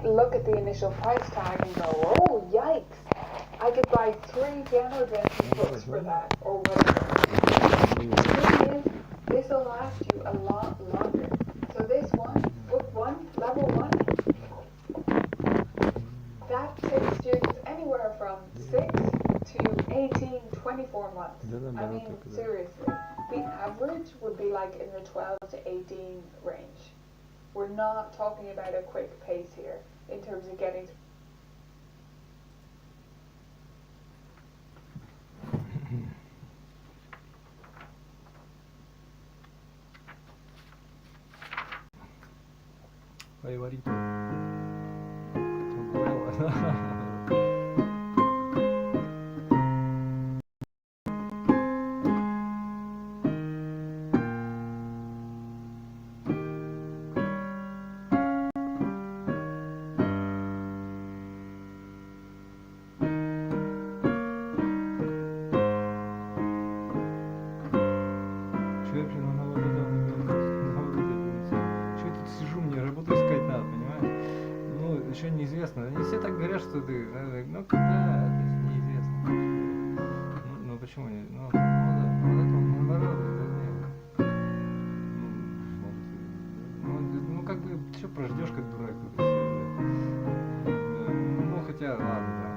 might look at the initial price tag and go, oh, yikes, I could buy 3 piano adventures books for that, or whatever. The thing is, this will last you a lot longer. So this one, book 1, level 1, that takes students anywhere from 6 to 18, 24 months. I mean, seriously, the average would be like in the 12 to 18 range. We're not talking about a quick pace here in terms of getting to Favorito. Еще неизвестно. Они все так говорят, что ты, ну когда, то есть неизвестно. Ну почему не? Ну вот это наоборот, ну как бы все прождешь как дурак. Ну хотя ладно, да.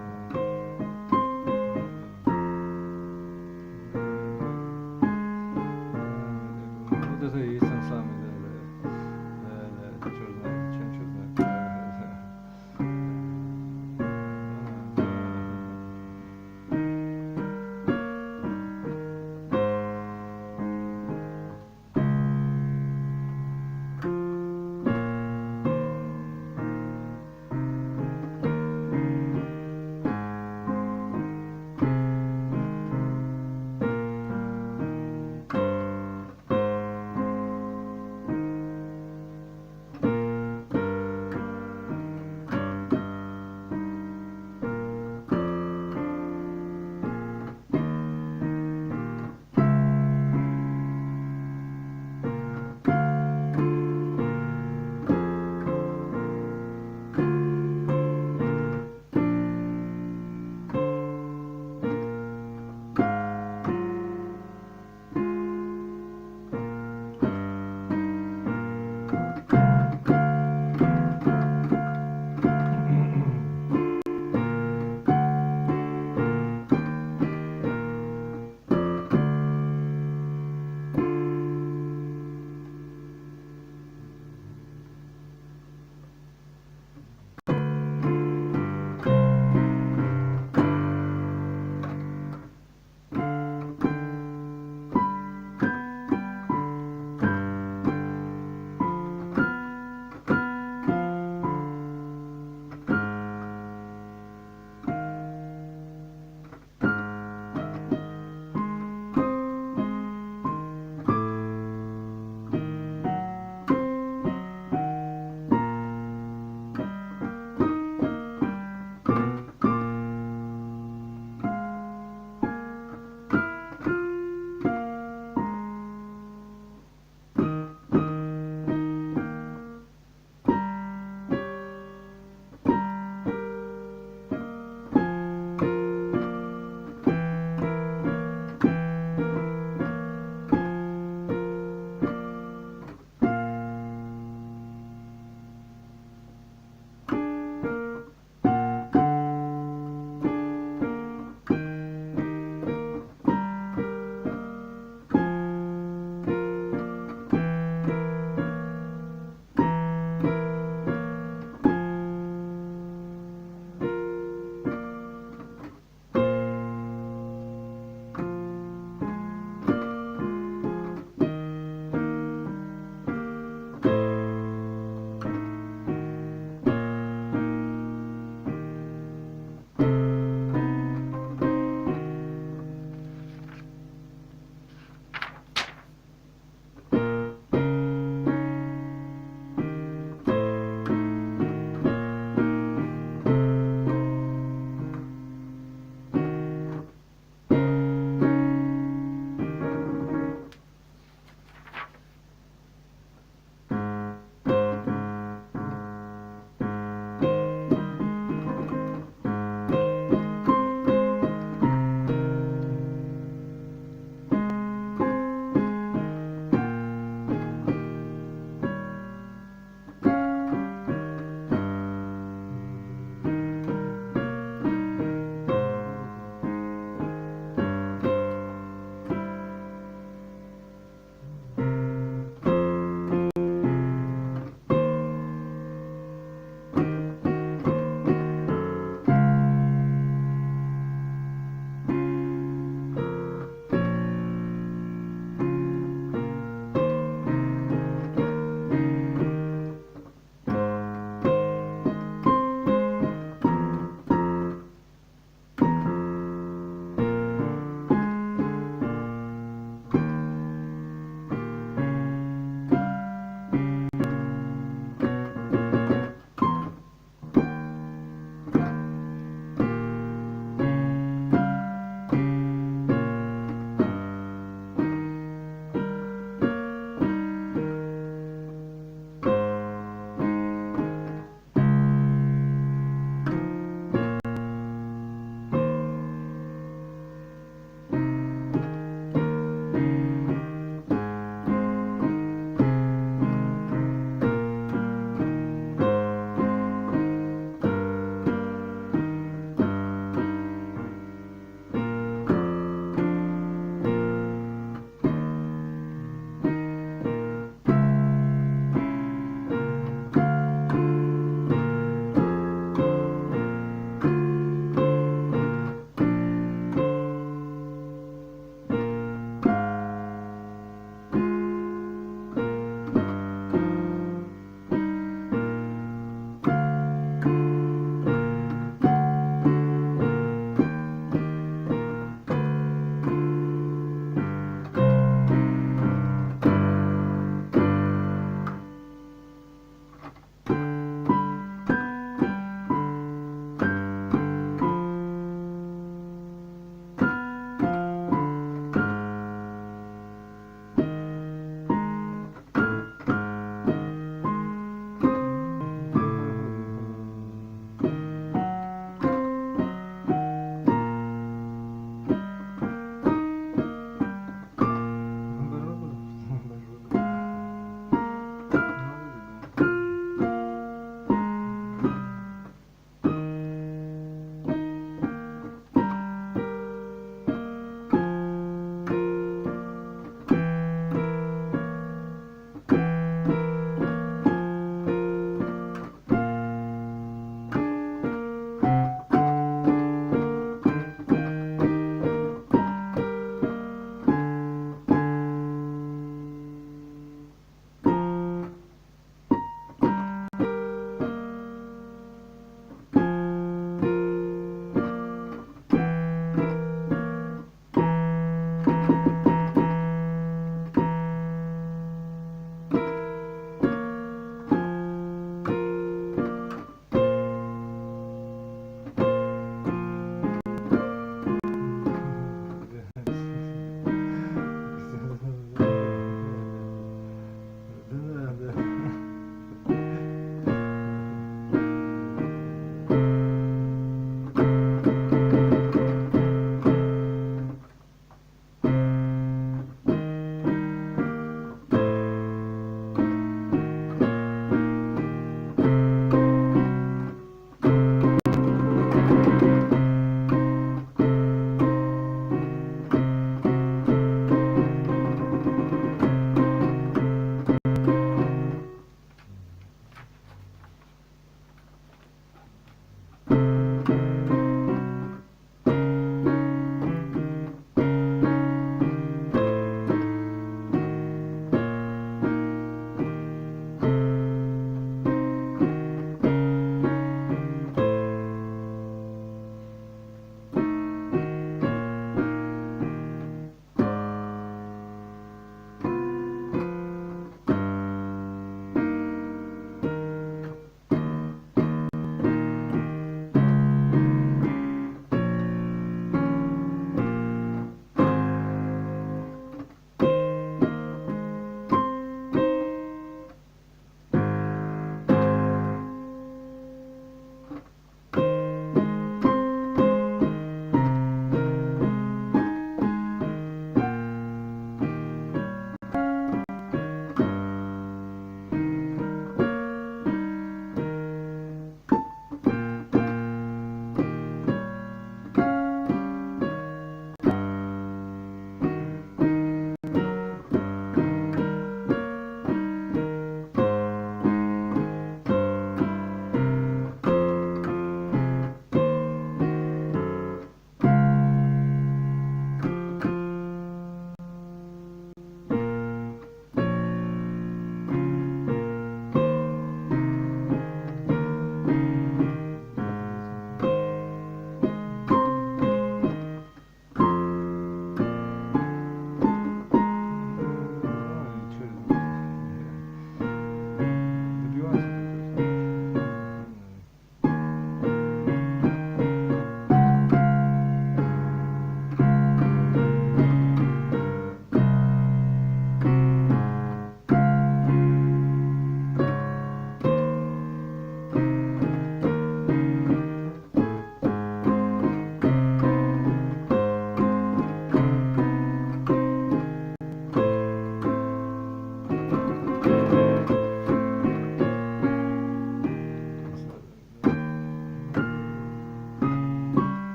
Вот это и есть он самый, да, черт знает, чем черт знает.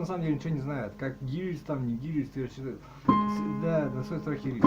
на самом деле ничего не знает. Как гирюсь там, не гирюсь, ты вообще... Да, на свой страх и риск.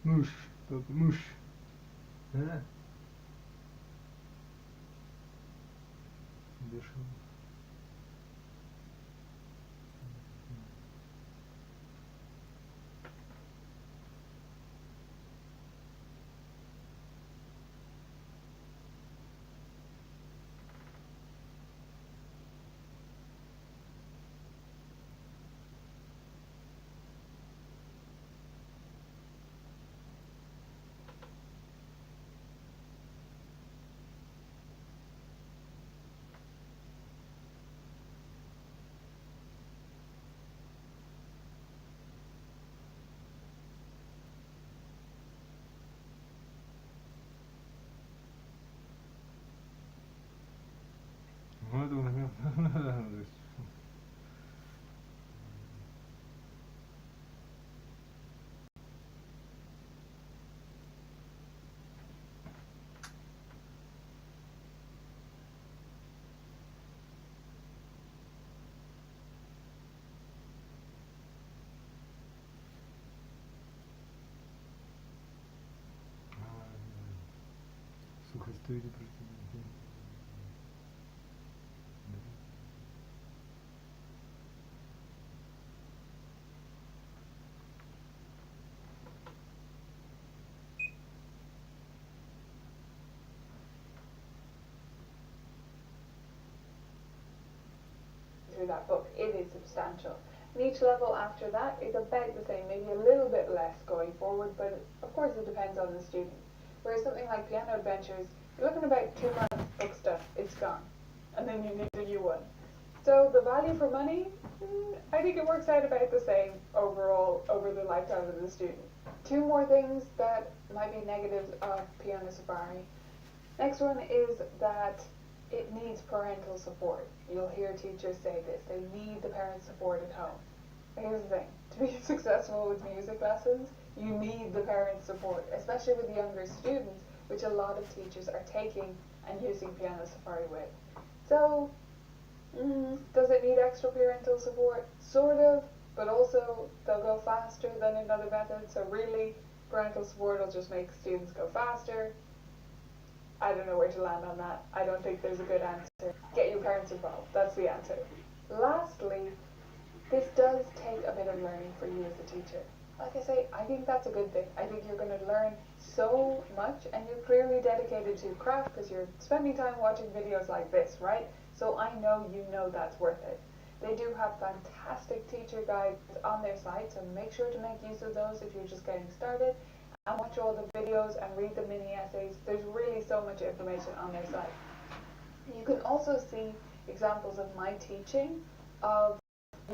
Муж, тот муж. Да? Бешеный. Сухостоите против. Through that book, it is substantial. And each level after that is about the same, maybe a little bit less going forward, but of course it depends on the student. Whereas something like Piano Adventures, you're looking about 2 months, book stuff, it's gone. And then you need a new one. So the value for money, I think it works out about the same overall over the lifetime of the student. 2 more things that might be negatives of Piano Safari. Next one is that it needs parental support. You'll hear teachers say this. They need the parent support at home. Here's the thing. To be successful with music lessons, you need the parent support, especially with younger students, which a lot of teachers are taking and using Piano Safari with. So, does it need extra parental support? Sort of, but also they'll go faster than another method. So really, parental support will just make students go faster. I don't know where to land on that. I don't think there's a good answer. Get your parents involved. That's the answer. Lastly, this does take a bit of learning for you as a teacher. Like I say, I think that's a good thing. I think you're going to learn so much, and you're clearly dedicated to craft because you're spending time watching videos like this, right? So I know you know that's worth it. They do have fantastic teacher guides on their site, so make sure to make use of those if you're just getting started. And watch all the videos and read the mini essays. There's really so much information on their site. You can also see examples of my teaching, of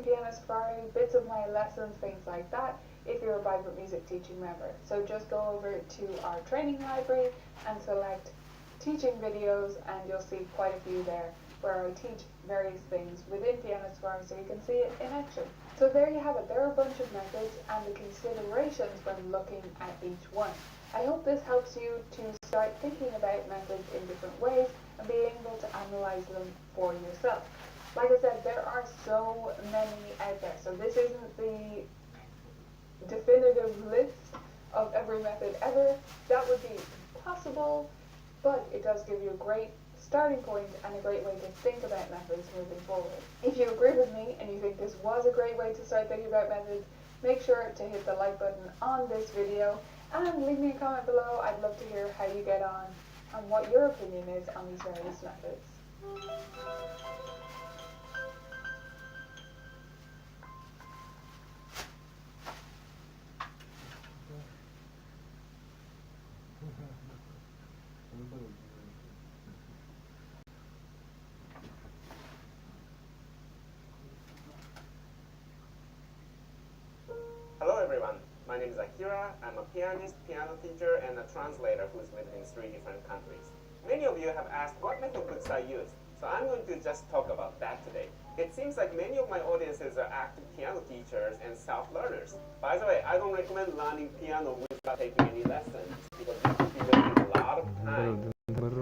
Piano Safari, bits of my lessons, things like that, if you're a Vibrant Music teaching member. So just go over to our training library and select teaching videos, and you'll see quite a few there where I teach various things within Piano Safari so you can see it in action. So there you have it. There are a bunch of methods and the considerations when looking at each one. I hope this helps you to start thinking about methods in different ways and being able to analyze them for yourself. Like I said, there are so many out there, so this isn't the definitive list of every method ever. That would be impossible, but it does give you a great starting point and a great way to think about methods moving forward. If you agree with me and you think this was a great way to start thinking about methods, make sure to hit the like button on this video and leave me a comment below. I'd love to hear how you get on and what your opinion is on these various methods. Hello everyone, my name is Akira. I'm a pianist, piano teacher, and a translator who's lived in 3 different countries. Many of you have asked what method books I use, so I'm going to just talk about that today. It seems like many of my audiences are active piano teachers and self-learners. By the way, I don't recommend learning piano without taking any lessons because it will be wasting a lot of time.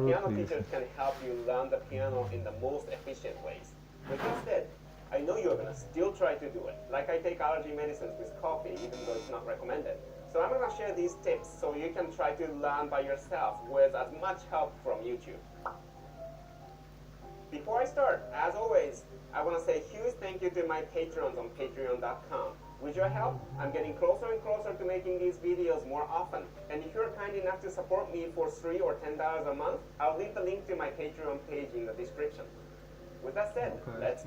Piano teachers can help you learn the piano in the most efficient ways. With that said, I know you're going to still try to do it. Like I take allergy medicines with coffee, even though it's not recommended. So I'm going to share these tips so you can try to learn by yourself with as much help from YouTube. Before I start, as always, I want to say a huge thank you to my patrons on patreon.com. With your help, I'm getting closer and closer to making these videos more often. And if you're kind enough to support me for $3 or $10 a month, I'll leave the link to my Patreon page in the description. With that said, let's...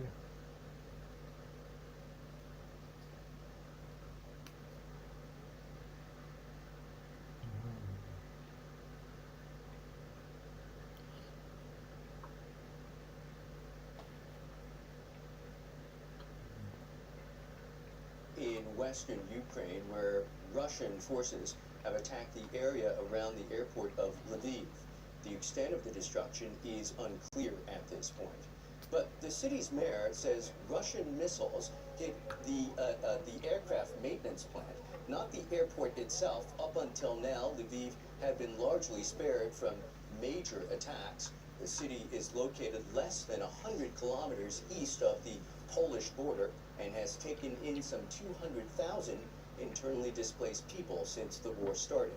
In western Ukraine, where Russian forces have attacked the area around the airport of Lviv. The extent of the destruction is unclear at this point. But the city's mayor says Russian missiles hit the aircraft maintenance plant, not the airport itself. Up until now, Lviv had been largely spared from major attacks. The city is located less than 100 kilometers east of the Polish border and has taken in some 200,000 internally displaced people since the war started.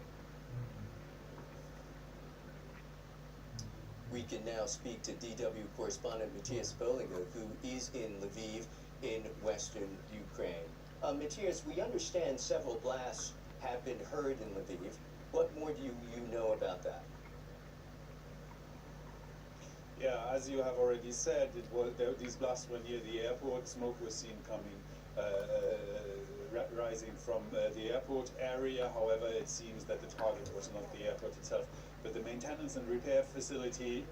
We can now speak to DW correspondent Matthias Berlinger, who is in Lviv in western Ukraine. Matthias, we understand several blasts have been heard in Lviv. What more do you know about that? Yeah, as you have already said, these blasts were near the airport. Smoke was seen coming, rising from the airport area. However, it seems that the target was not the airport itself, but the maintenance and repair facility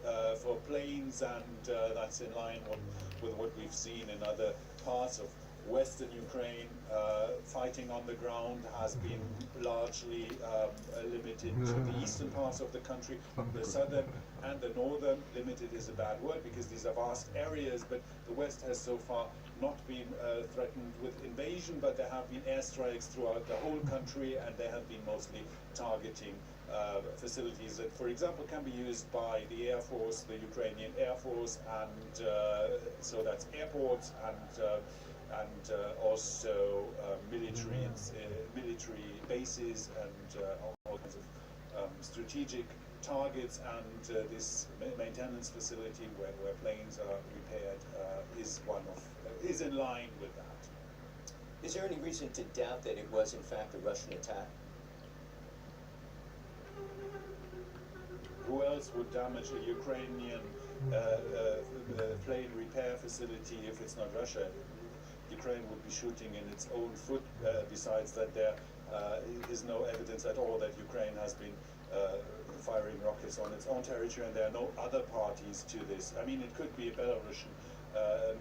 for planes, and that's in line with what we've seen in other parts of Western Ukraine. Fighting on the ground has been largely limited to the eastern parts of the country. The southern and the northern, limited is a bad word because these are vast areas, but the west has so far not been threatened with invasion, but there have been airstrikes throughout the whole country, and they have been mostly targeting facilities that, for example, can be used by the Air Force, the Ukrainian Air Force, and so that's airports and also military bases and all kinds of strategic targets, and this maintenance facility where planes are repaired is in line with that. Is there any reason to doubt that it was in fact a Russian attack? Who else would damage a Ukrainian plane repair facility if it's not Russia? Ukraine would be shooting in its own foot. Besides that, there is no evidence at all that Ukraine has been firing rockets on its own territory, and there are no other parties to this. I mean, it could be a Belarusian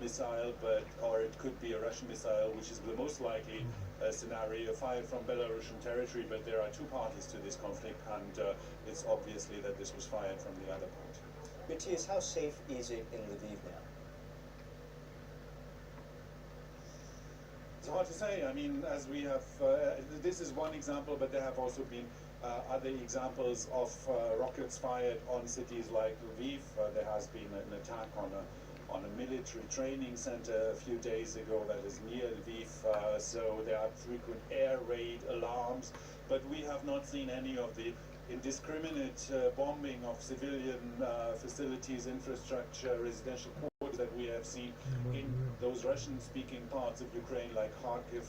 missile, or it could be a Russian missile, which is the most likely scenario, fired from Belarusian territory, but there are two parties to this conflict, and it's obviously that this was fired from the other party. Matthias, how safe is it in Lviv now? It's hard to say. I mean, as we have, this is one example, but there have also been other examples of rockets fired on cities like Lviv. There has been an attack on a military training center a few days ago that is near Lviv, so there are frequent air raid alarms, but we have not seen any of the indiscriminate bombing of civilian facilities, infrastructure, residential quarters that we have seen in those Russian-speaking parts of Ukraine like Kharkiv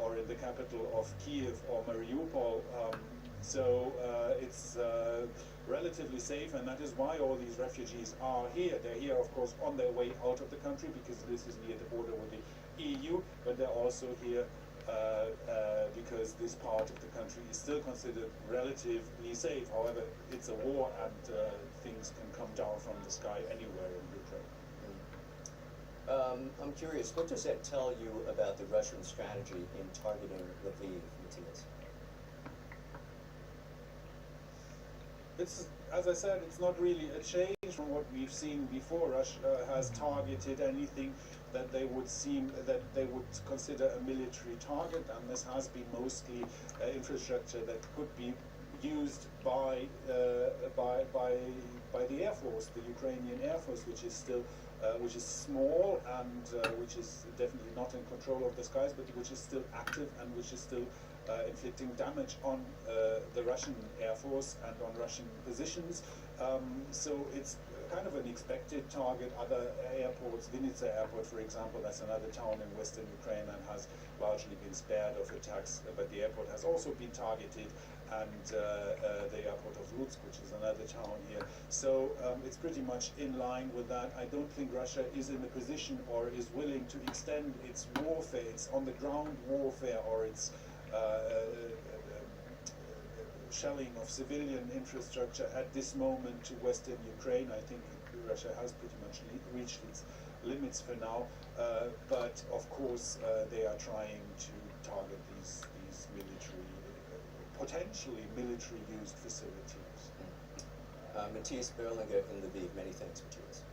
or in the capital of Kiev or Mariupol. So it's relatively safe, and that is why all these refugees are here. They're here, of course, on their way out of the country because this is near the border with the EU, but they're also here because this part of the country is still considered relatively safe. However, it's a war, and things can come down from the sky anywhere in Ukraine. I'm curious, what does that tell you about the Russian strategy in targeting Lviv, Matthias? It's, as I said, it's not really a change from what we've seen before. Russia has targeted anything that they would consider a military target, and this has been mostly infrastructure that could be used by the Air Force, the Ukrainian Air Force, which is still which is small and which is definitely not in control of the skies, but which is still active and which is still inflicting damage on the Russian Air Force and on Russian positions. So it's kind of an expected target. Other airports, Vinnytsia Airport, for example, that's another town in western Ukraine and has largely been spared of attacks, but the airport has also been targeted, and the airport of Lutsk, which is another town here. So it's pretty much in line with that. I don't think Russia is in a position or is willing to extend its warfare, its on-the-ground warfare, or its shelling of civilian infrastructure at this moment to western Ukraine. I think Russia has pretty much reached its limits for now, but of course they are trying to target these military, potentially military used facilities. Matthias Berlinger in Lviv, many thanks, Matthias.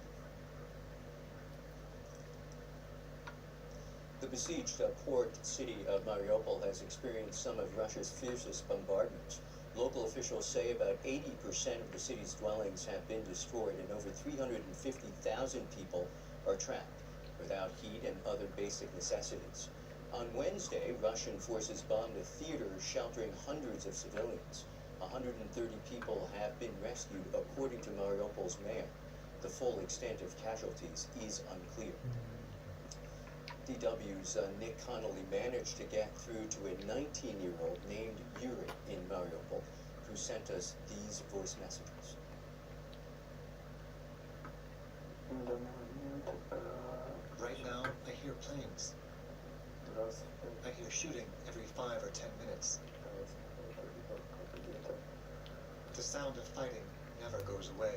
besieged port city of Mariupol has experienced some of Russia's fiercest bombardments. Local officials say about 80% of the city's dwellings have been destroyed and over 350,000 people are trapped without heat and other basic necessities. On Wednesday, Russian forces bombed a theater sheltering hundreds of civilians. 130 people have been rescued, according to Mariupol's mayor. The full extent of casualties is unclear. DW's Nick Connolly managed to get through to a 19-year-old named Yuri in Mariupol, who sent us these voice messages. Right now, I hear planes. I hear shooting every 5 or 10 minutes. The sound of fighting never goes away.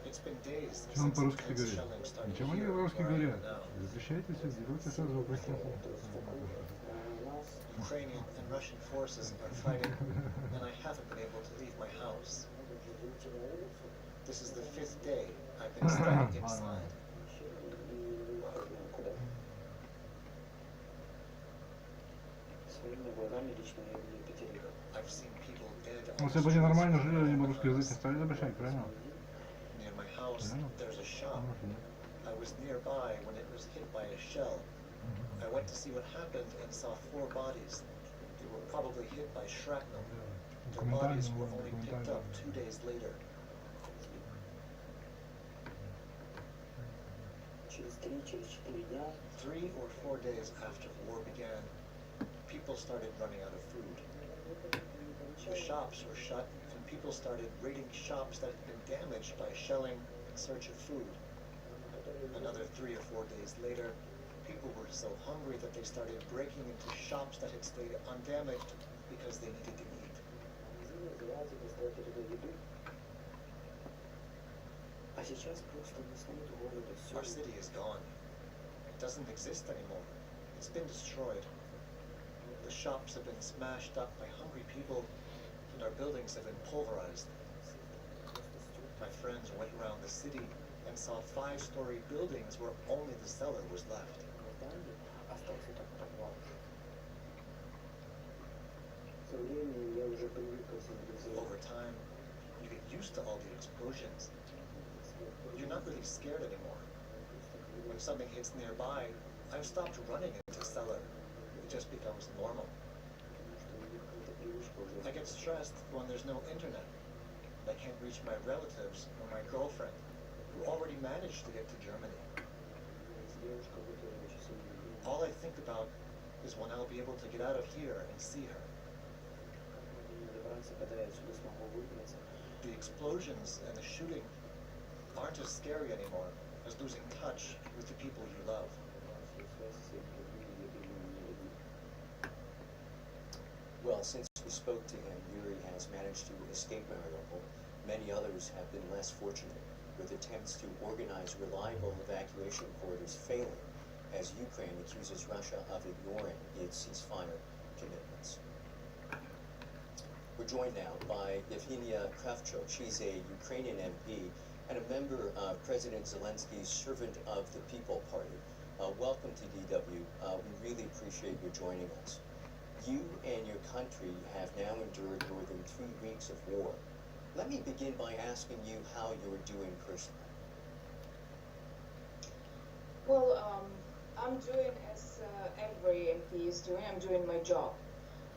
It's been days Что он since по-русски intense говорит? shelling started Ничего они here по-русски where I am говорят. now. Запрещайте все, делайте сразу вопросы. Ukrainian and Russian forces are fighting, and I haven't been able to leave my house. This is the 5th day I've been stuck inside. I've seen people dead Ну, on если the бы они streets нормально where жили, I они бы live. русский язык не стали запрещать, правильно? Near my house, Yeah. there's a shop. Может, нет. I was nearby when it was hit by a shell. I went to see what happened and saw 4 bodies. They were probably hit by shrapnel. Their bodies were only picked up 2 days later. Three or 4 days after the war began, people started running out of food. The shops were shut, and people started raiding shops that had been damaged by shelling in search of food. Another 3 or 4 days later, people were so hungry that they started breaking into shops that had stayed undamaged because they needed to eat. Our city is gone. It doesn't exist anymore. It's been destroyed. The shops have been smashed up by hungry people, and our buildings have been pulverized. My friends went around the city and saw 5-story buildings where only the cellar was left. Over time, you get used to all the explosions. You're not really scared anymore. When something hits nearby, I've stopped running into the cellar. It just becomes normal. I get stressed when there's no internet. I can't reach my relatives or my girlfriend, who already managed to get to Germany. All I think about is when I'll be able to get out of here and see her. The explosions and the shooting aren't as scary anymore as losing touch with the people you love. Well, since we spoke to him, Yuri has managed to escape Mariupol. Many others have been less fortunate, with attempts to organize reliable evacuation corridors failing, as Ukraine accuses Russia of ignoring its ceasefire commitments. We're joined now by Evgeniy Kravchuk. She's a Ukrainian MP and a member of President Zelensky's Servant of the People Party. Welcome to DW. We really appreciate you joining us. You and your country have now endured more than 3 weeks of war. Let me begin by asking you how you're doing personally. Well, I'm doing as every MP is doing. I'm doing my job.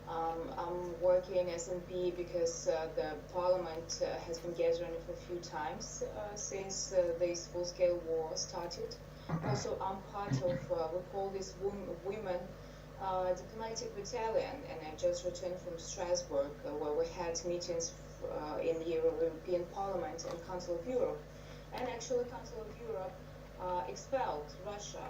I'm working as MP because the parliament has been gathering for a few times since this full-scale war started. Also, I'm part of, we call this women diplomatic battalion, and I just returned from Strasbourg where we had meetings in the European Parliament and Council of Europe. And actually, Council of Europe expelled Russia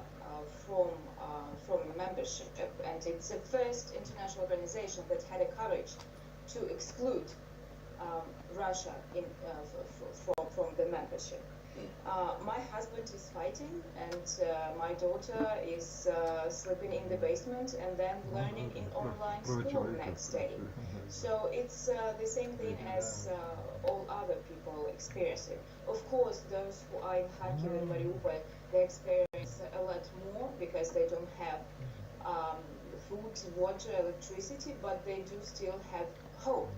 from membership, and it's the first international organization that had a courage to exclude Russia from the membership. My husband is fighting, and my daughter is sleeping in the basement and then learning in online school next day. So it's the same thing as all other people experiencing. Of course, those who are in Kharkiv and Mariupol, they experience a lot more because they don't have food, water, electricity, but they do still have hope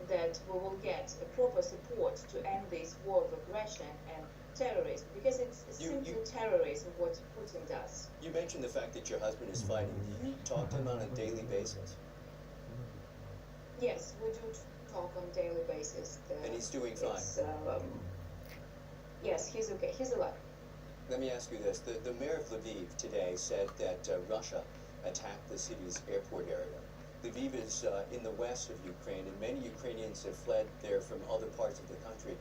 that we will get a proper support to end this war of aggression and terrorism, because it's simply terrorism what Putin does. You mentioned the fact that your husband is fighting. Do you talk to him on a daily basis? Yes, we do talk on a daily basis. And he's doing fine? Yes, he's okay. He's alive. Let me ask you this. The mayor of Lviv today said that Russia attacked the city's airport area. Lviv is in the west of Ukraine, and many Ukrainians have fled there from other parts of the country.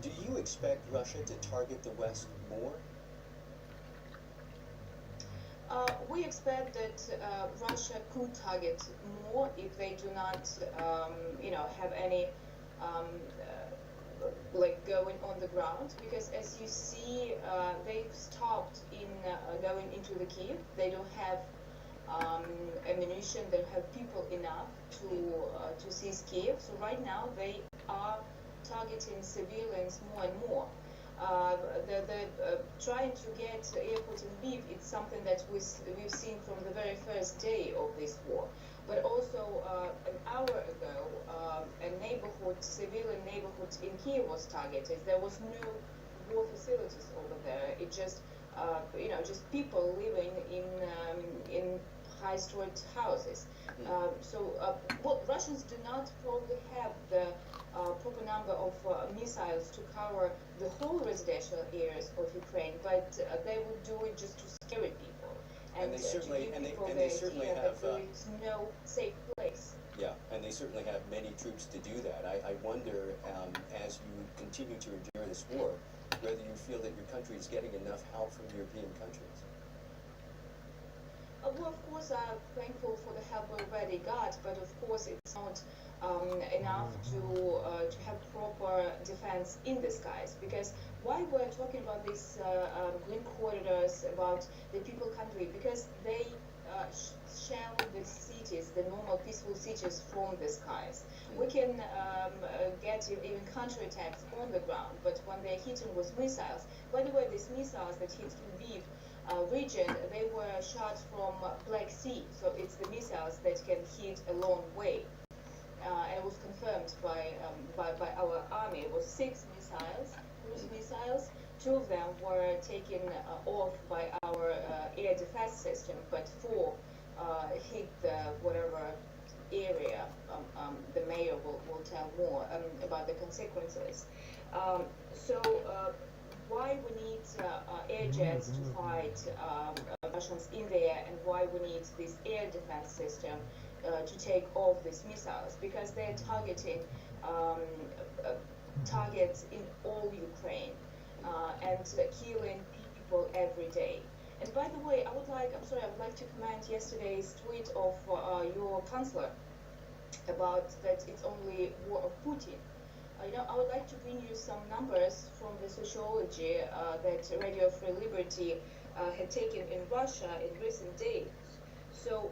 Do you expect Russia to target the west more? We expect that Russia could target more if they do not, have any going on the ground. Because as you see, they've stopped in going into the Kiev. They don't have ammunition. They don't have people enough to seize Kiev. So right now they are targeting civilians more and more. Trying to get airport in Lviv, it's something that we've seen from the very first day of this war. But also an hour ago, a civilian neighborhood in Kiev was targeted. There was no war facilities over there. It just, just people living in high-street houses. Russians do not probably have the proper number of missiles to cover the whole residential areas of Ukraine, but they would do it just to scare people. And they certainly have there is no safe place. Yeah, and they certainly have many troops to do that. I wonder, as you continue to endure this war, whether you feel that your country is getting enough help from European countries. Well, of course, I'm thankful for the help we already got, but of course it's not enough to have proper defense in the skies. Because why we're talking about these green corridors, about the people country? Because they shell the cities, the normal peaceful cities, from the skies. We can get even counterattacks on the ground, but when they're hitting with missiles, by the way, these missiles that hit Lviv region, they were shot from Black Sea, so it's the missiles that can hit a long way. And it was confirmed by our army. It was 6 missiles, cruise missiles. 2 of them were taken off by our air defense system, but 4 hit whatever area. The mayor will tell more about the consequences. Why we need air jets to fight Russians in the air, and why we need this air defense system to take off these missiles? Because they're targeting targets in all Ukraine and killing people every day. And by the way, I would like to comment yesterday's tweet of your chancellor about that it's only war of Putin. I would like to bring you some numbers from the sociology that Radio Free Liberty had taken in Russia in recent days. So,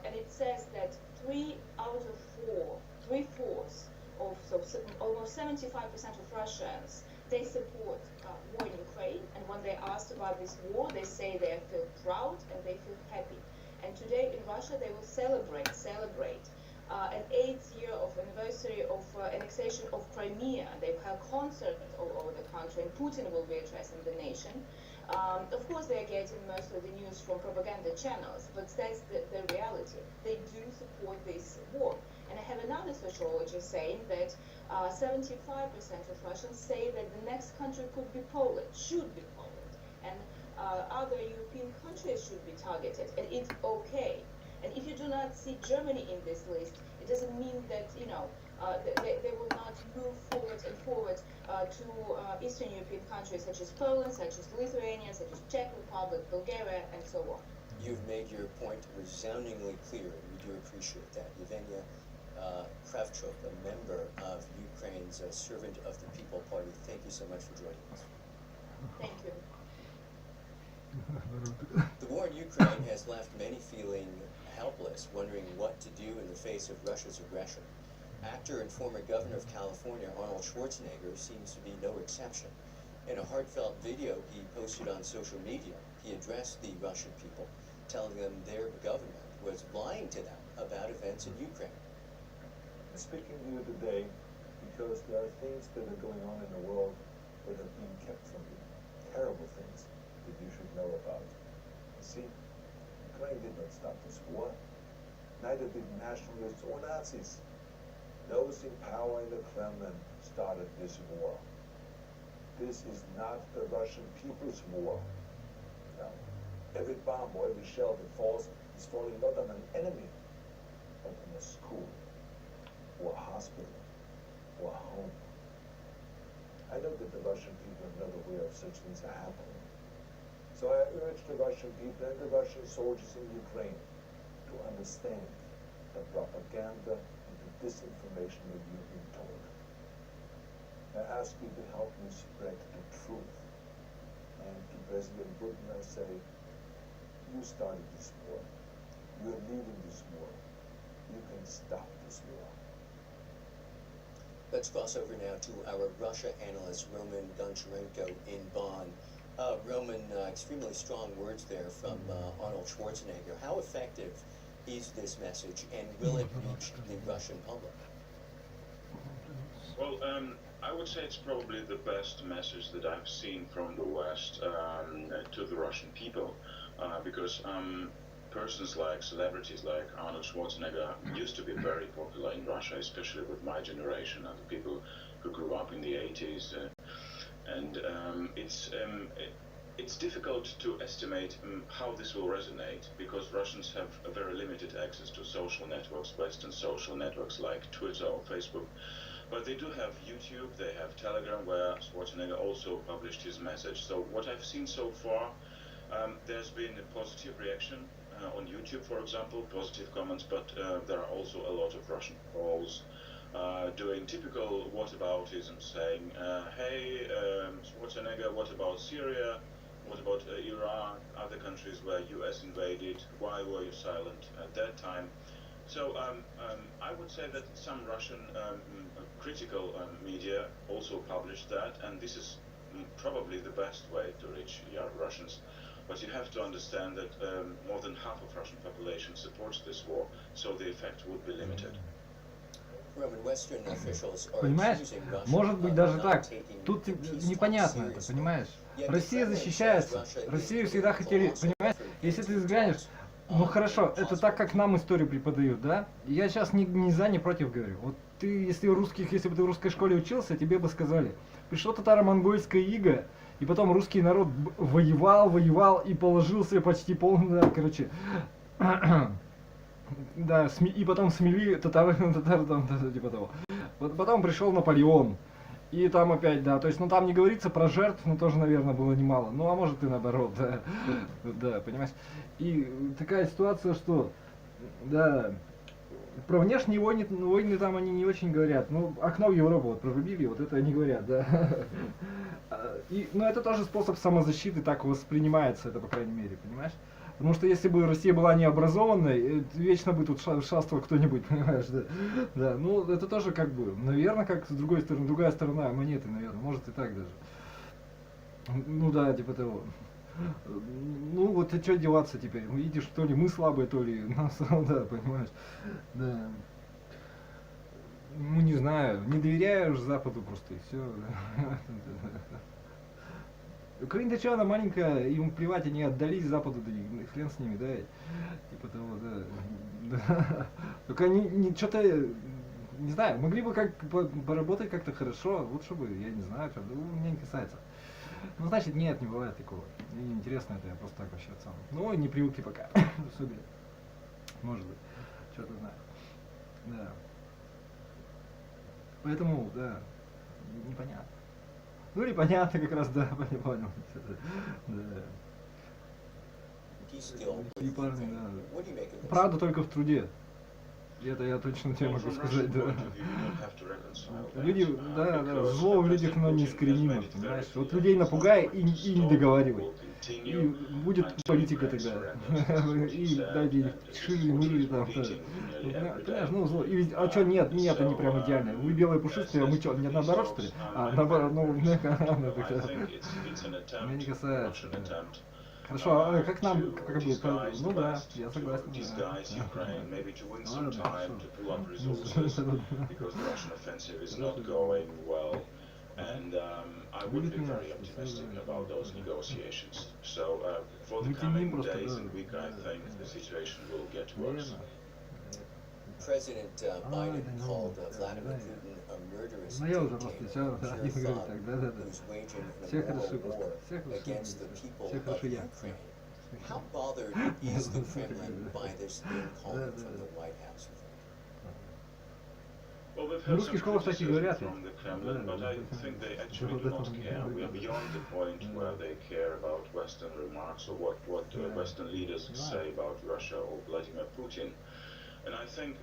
and it says that 3 out of 4, 3/4 of, almost 75% of Russians, they support war in Ukraine. And when they asked about this war, they say they feel proud and they feel happy. And today in Russia, they will celebrate an 8th year of anniversary of annexation of Crimea. They have concerts all over the country, and Putin will be addressing the nation. Of course, they are getting most of the news from propaganda channels, but that's the reality. They do support this war. And I have another sociologist saying that 75% of Russians say that the next country could be Poland, should be Poland, and other European countries should be targeted, and it's okay. And if you do not see Germany in this list, it doesn't mean that they will not move forward to Eastern European countries such as Poland, such as Lithuania, such as Czech Republic, Bulgaria, and so on. You've made your point resoundingly clear, and we do appreciate that. Evgenia Kravchuk, a member of Ukraine's Servant of the People Party, thank you so much for joining us. Thank you. The war in Ukraine has left many feeling helpless, wondering what to do in the face of Russia's aggression. Actor and former governor of California, Arnold Schwarzenegger, seems to be no exception. In a heartfelt video he posted on social media, he addressed the Russian people, telling them their government was lying to them about events in Ukraine. I'm speaking to you today because there are things that are going on in the world that are being kept from you. Terrible things that you should know about. You see, Ukraine did not start this war. Neither did nationalists or Nazis. Those in power in the Kremlin started this war. This is not the Russian people's war. No. Every bomb or every shell that falls is falling not on an enemy, but on a school, or a hospital, or a home. I know that the Russian people are not aware of such things are happening. So I urge the Russian people and the Russian soldiers in Ukraine to understand the propaganda and the disinformation that you've been told. I ask you to help me spread the truth. And to President Putin I say, you started this war. You're leading this war. You can stop this war. Let's cross over now to our Russia analyst, Roman Goncharenko in Bonn. Roman, extremely strong words there from Arnold Schwarzenegger. How effective is this message, and will it reach the Russian public? Well, I would say it's probably the best message that I've seen from the West to the Russian people, because persons like celebrities like Arnold Schwarzenegger used to be very popular in Russia, especially with my generation and the people who grew up in the 80s. It's difficult to estimate how this will resonate, because Russians have a very limited access to social networks, Western social networks like Twitter or Facebook. But they do have YouTube, they have Telegram, where Schwarzenegger also published his message. So what I've seen so far, there's been a positive reaction on YouTube, for example, positive comments, but there are also a lot of Russian trolls doing typical whataboutism, saying, hey, Schwarzenegger, what about Syria? What about Iran, other countries where US invaded? Why were you silent at that time? So I would say that some Russian critical media also published that, and this is probably the best way to reach young Russians. But you have to understand that more than half of Russian population supports this war, so the effect would be limited. Понимаешь, может быть даже так. Тут непонятно это, понимаешь? Россия защищается. Россию всегда хотели, понимаешь? Если ты взглянешь, ну хорошо, это так, как нам историю преподают, да? Я сейчас не за, не против говорю. Вот ты, если бы ты в русской школе учился, тебе бы сказали, пришло татаро-монгольское иго, и потом русский народ воевал и положил себе почти полный, да, короче, да, и потом смели татары там, типа того. Вот потом пришел Наполеон, и там опять, да, то есть, ну там не говорится про жертв, но тоже, наверное, было немало. Ну, а может и наоборот, да, да, понимаешь? И такая ситуация, что, да, про внешние войны там они не очень говорят. Ну, окно в Европу вот прорубили, вот это они говорят, да. Но это тоже способ самозащиты, так воспринимается это, по крайней мере, понимаешь? Потому что если бы Россия была необразованной, вечно бы тут шастал кто-нибудь, понимаешь, да? Да, ну это тоже как бы, наверное, как с другой стороны, другая сторона монеты, наверное, может и так даже. Ну да, типа того. Ну вот и что деваться теперь? Ну, видишь, то ли мы слабые, то ли нас, да, понимаешь, да. Ну не знаю, не доверяешь Западу просто и все. Украина-то что, она маленькая, им плевать, они отдались Западу, да и хрен с ними, да, типа того, да. Только они что-то, не знаю, могли бы как поработать как-то хорошо, лучше бы, я не знаю, что, меня не касается. Ну, значит, нет, не бывает такого. Мне интересно это, я просто так вообще сам. Ну, не привыкли пока, особенно. Может быть, что-то знаю. Да. Поэтому, да, непонятно. Ну, непонятно как раз, да, понял. Да. И парни, да. Правда только в труде. Это я точно тебе могу From сказать, Russian да. point of view, you don't have to reconcile that, Люди, да, because зло в людях, но President не Putin has искоренимо, made it very понимаешь? clear Вот that людей he's not напугай going и to не stop, договаривай. will И continue будет until политика Ukraine тогда. surrenders. This is what he И said, дайте and this is шили, what мыли he's там. repeating nearly every Понимаешь, day. ну зло. И а что нет, нет, они прям идеальные. Вы белые пушистые, а мы что, не наоборот что ли? А наоборот, ну, I think it's an attempt, меня не касается. Russian attempt. Хорошо, а как нам, как бы, Disguise ну the да, West, я to согласен. disguise Ukraine, maybe to win some Ладно, time, to pull up resources, because the Russian offensive is not going well. And I would be very optimistic about those negotiations. So for the coming days and week, I think the situation will get worse. President Biden called Vladimir Putin a murderous Ну я уже просто dictator, все, pure они говорят thug, так, да-да-да. who's waging Все an хорошо immoral просто, war все хорошо, against the people все of хорошо я. Ukraine. How bothered is the Kremlin by this name calling from the White House? Well, we've В had русских some школах так и criticism говорят. from the Kremlin, but I think they actually do not care. We are beyond the point where they care about Western remarks or what Western leaders say about Russia or Vladimir Putin. And I think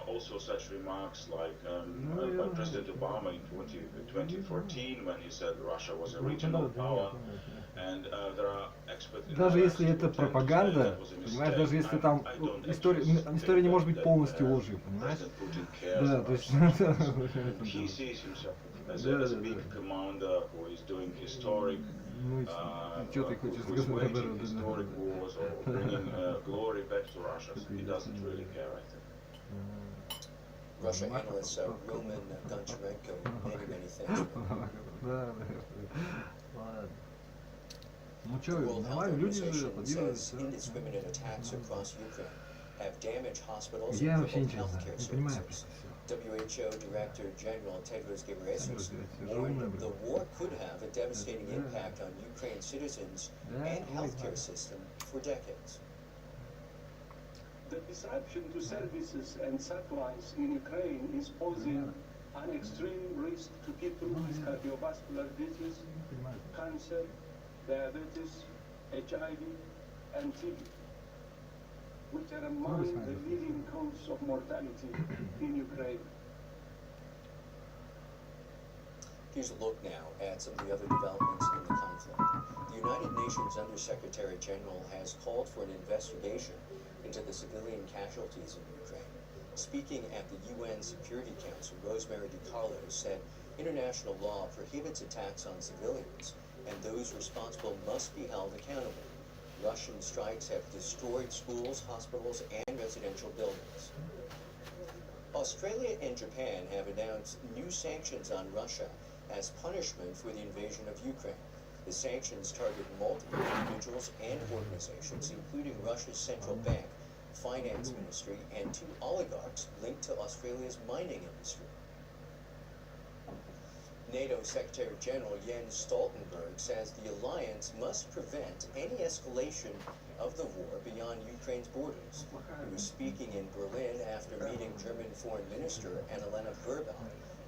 also such remarks like by President Obama in 2014 when he said Russia was a regional power, and there are experts in the Даже West если who это tend to say пропаганда, that was a понимаешь, mistake. даже если там I don't история actually не может think быть полностью that, ложью, понимаешь? President Putin cares Да, about то есть... And he sees himself as a big commander who is doing historic, Ну, что ты хочешь who is сказать, waging наоборот, historic wars or bringing glory back to Russia. So he doesn't really care, I think. Russia analyst Roman Goncharenko, many thanks. Да, ладно. Ну что, The World Health нормально, люди же Organization делают says все. indiscriminate attacks across Ukraine have damaged hospitals Я and вообще crippled ничего не знаю, healthcare не понимаю services. просто все. WHO Director General Tedros Ghebreyesus Тяжелый warned набор. the war could have a devastating impact on Ukraine's citizens and healthcare system for decades. The disruption to services and supplies in Ukraine is posing an extreme risk to people with cardiovascular disease, cancer, diabetes, HIV, and TB, which are among the leading causes of mortality in Ukraine. Here's a look now at some of the other developments in the conflict. The United Nations Under-Secretary General has called for an investigation into the civilian casualties in Ukraine. Speaking at the UN Security Council, Rosemary DiCarlo said international law prohibits attacks on civilians, and those responsible must be held accountable. Russian strikes have destroyed schools, hospitals, and residential buildings. Australia and Japan have announced new sanctions on Russia as punishment for the invasion of Ukraine. The sanctions target multiple individuals and organizations, including Russia's central bank, finance ministry, and 2 oligarchs linked to Australia's mining industry. NATO Secretary General Jens Stoltenberg says the alliance must prevent any escalation of the war beyond Ukraine's borders. He was speaking in Berlin after meeting German Foreign Minister Annalena Baerbock.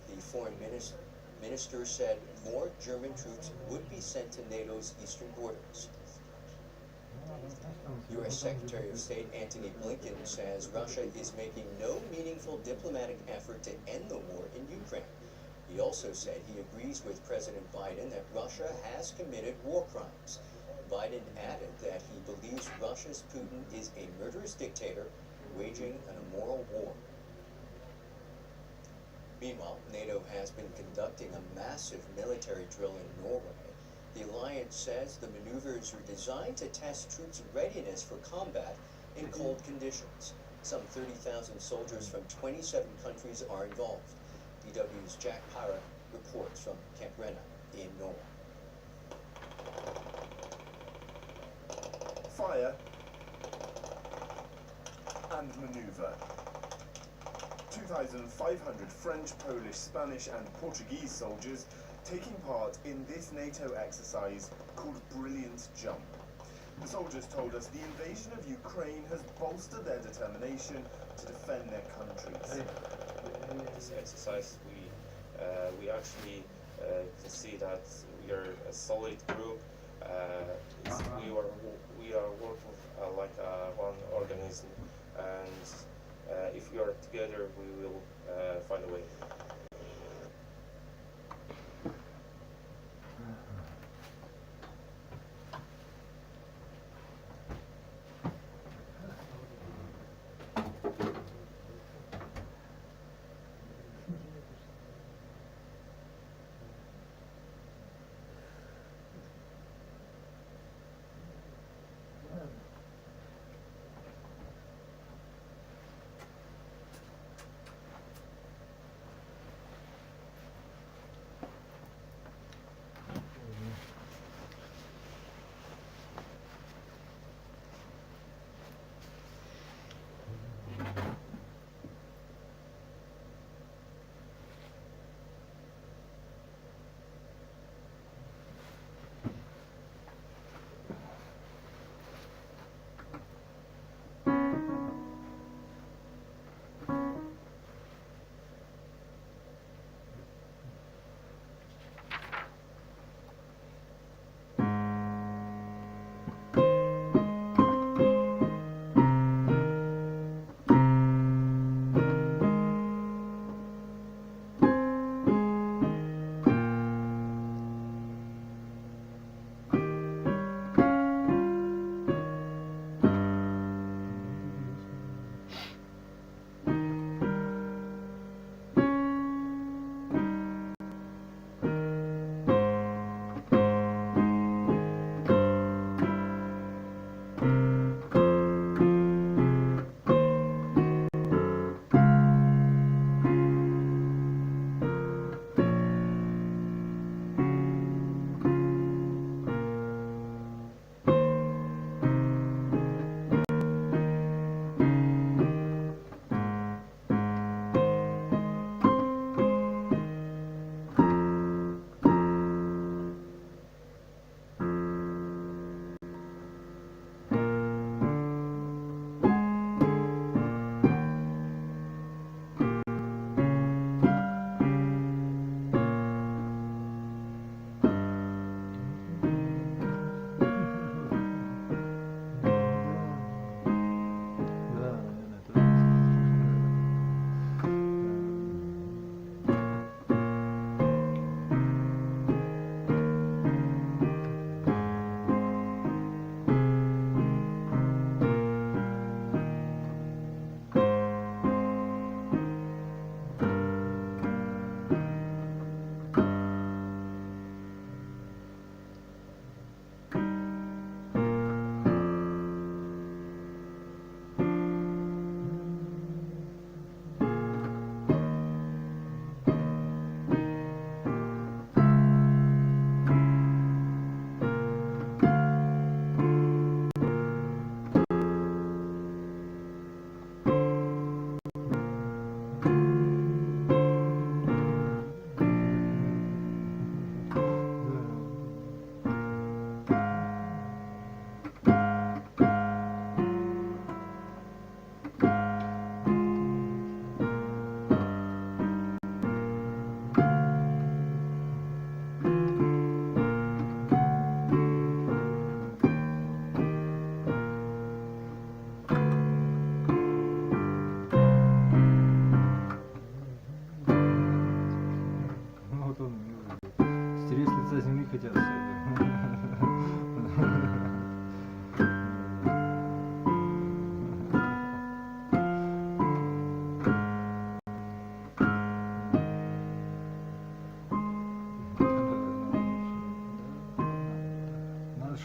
The foreign minister said more German troops would be sent to NATO's eastern borders. U.S. Secretary of State Antony Blinken says Russia is making no meaningful diplomatic effort to end the war in Ukraine. He also said he agrees with President Biden that Russia has committed war crimes. Biden added that he believes Russia's Putin is a murderous dictator waging an immoral war. Meanwhile, NATO has been conducting a massive military drill in Norway. The alliance says the maneuvers are designed to test troops' readiness for combat in cold conditions. Some 30,000 soldiers from 27 countries are involved. DW's Jack Pyra reports from Camp Rena in Norway. Fire and maneuver. 2,500 French, Polish, Spanish and Portuguese soldiers taking part in this NATO exercise called Brilliant Jump. The soldiers told us the invasion of Ukraine has bolstered their determination to defend their countries. This exercise, we actually can see that we are a solid group. We are working like one organism, and if we are together, we will find a way.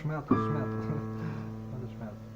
шмятать, шмятать. Надо шмятать.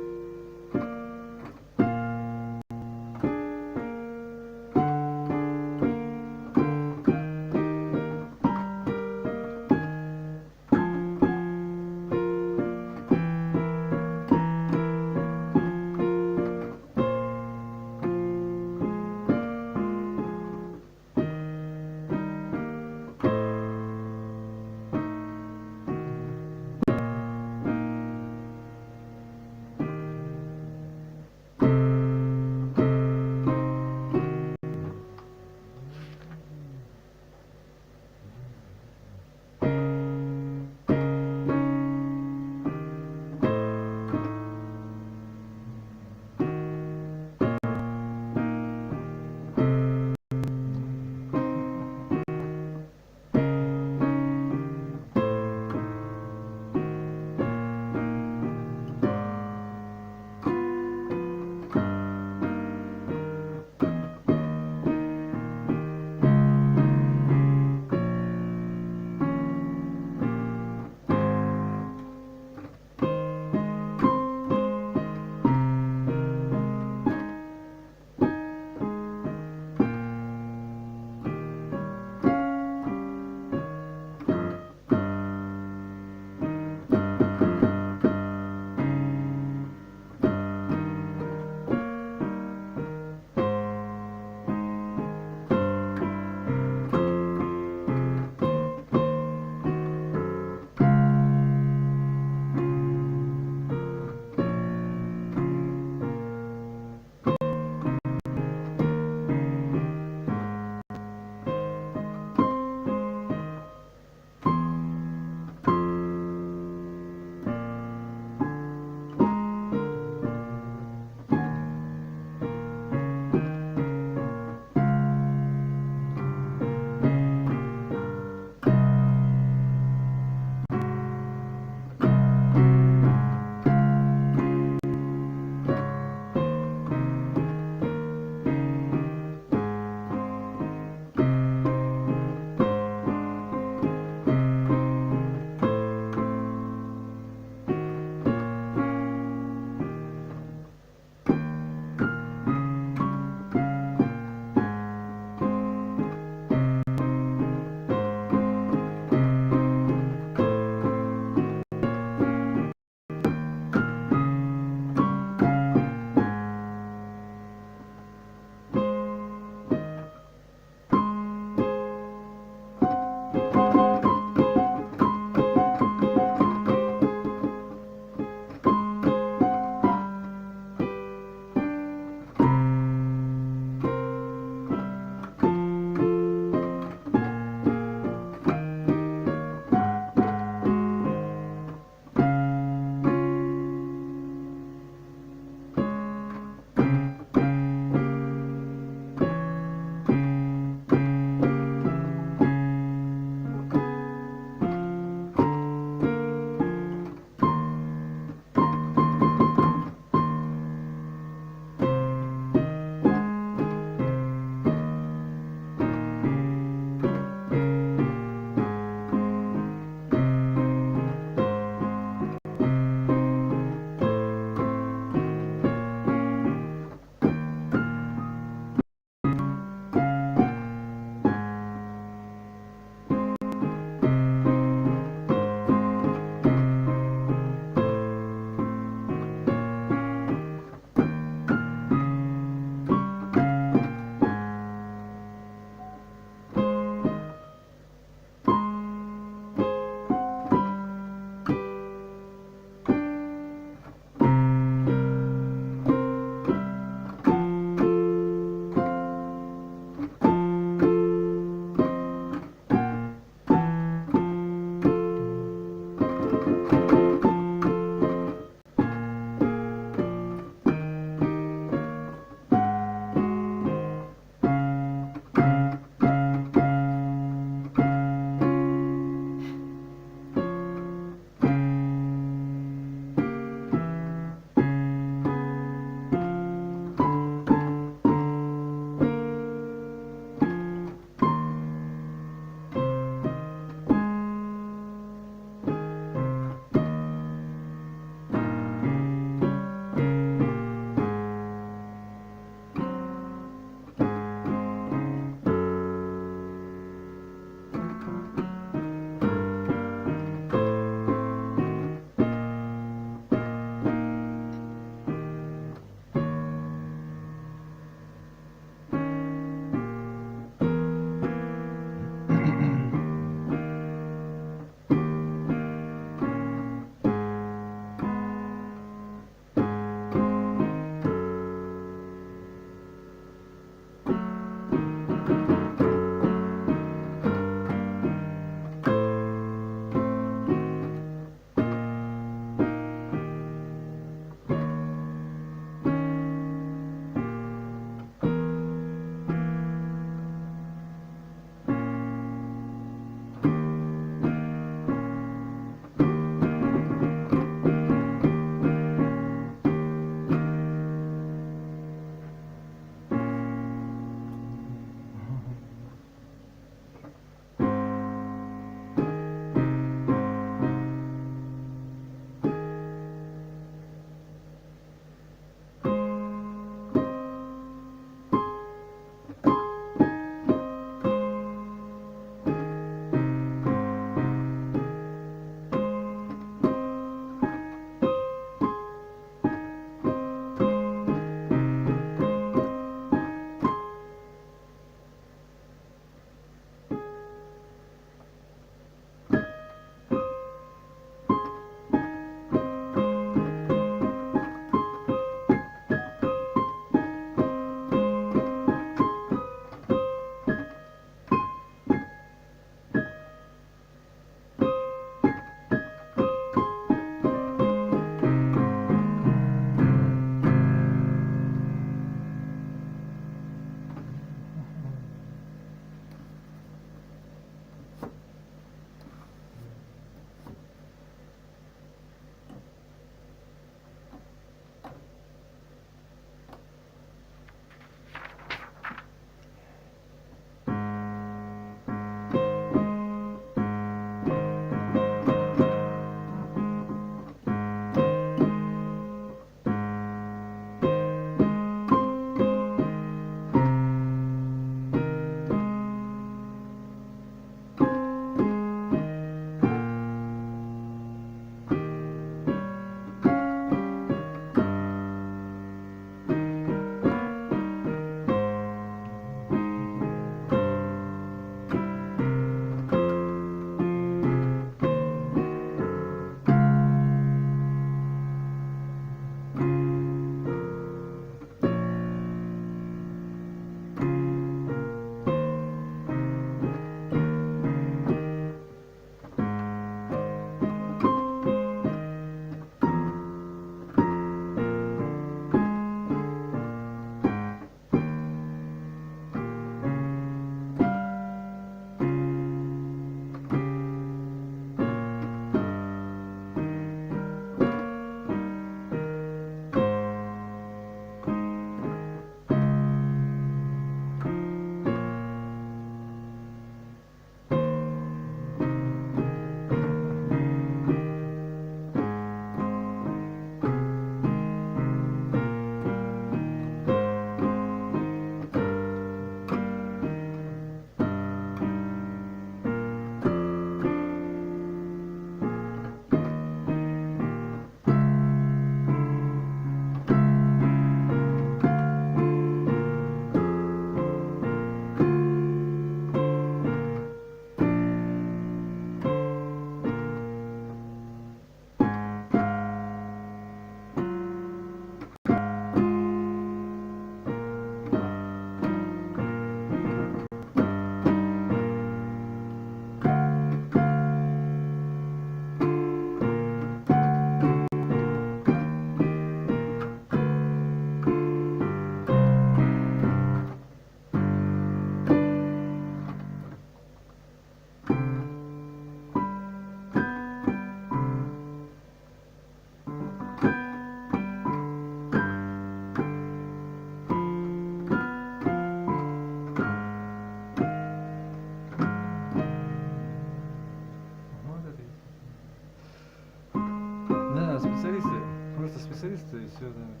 гитариста и все, да.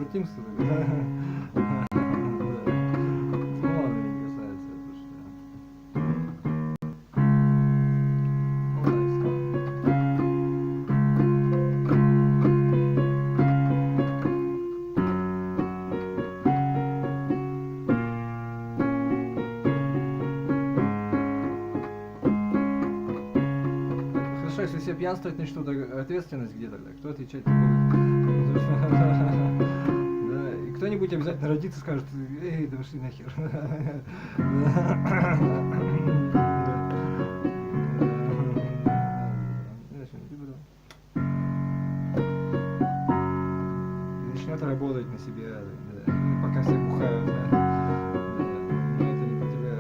обратимся. Если все пьянствовать начнут, ответственность где тогда? Кто отвечать будет? Да, и кто-нибудь обязательно родится и скажет: эй, да пошли нахер. И начнет работать на себя, пока все бухают. Но это не про тебя,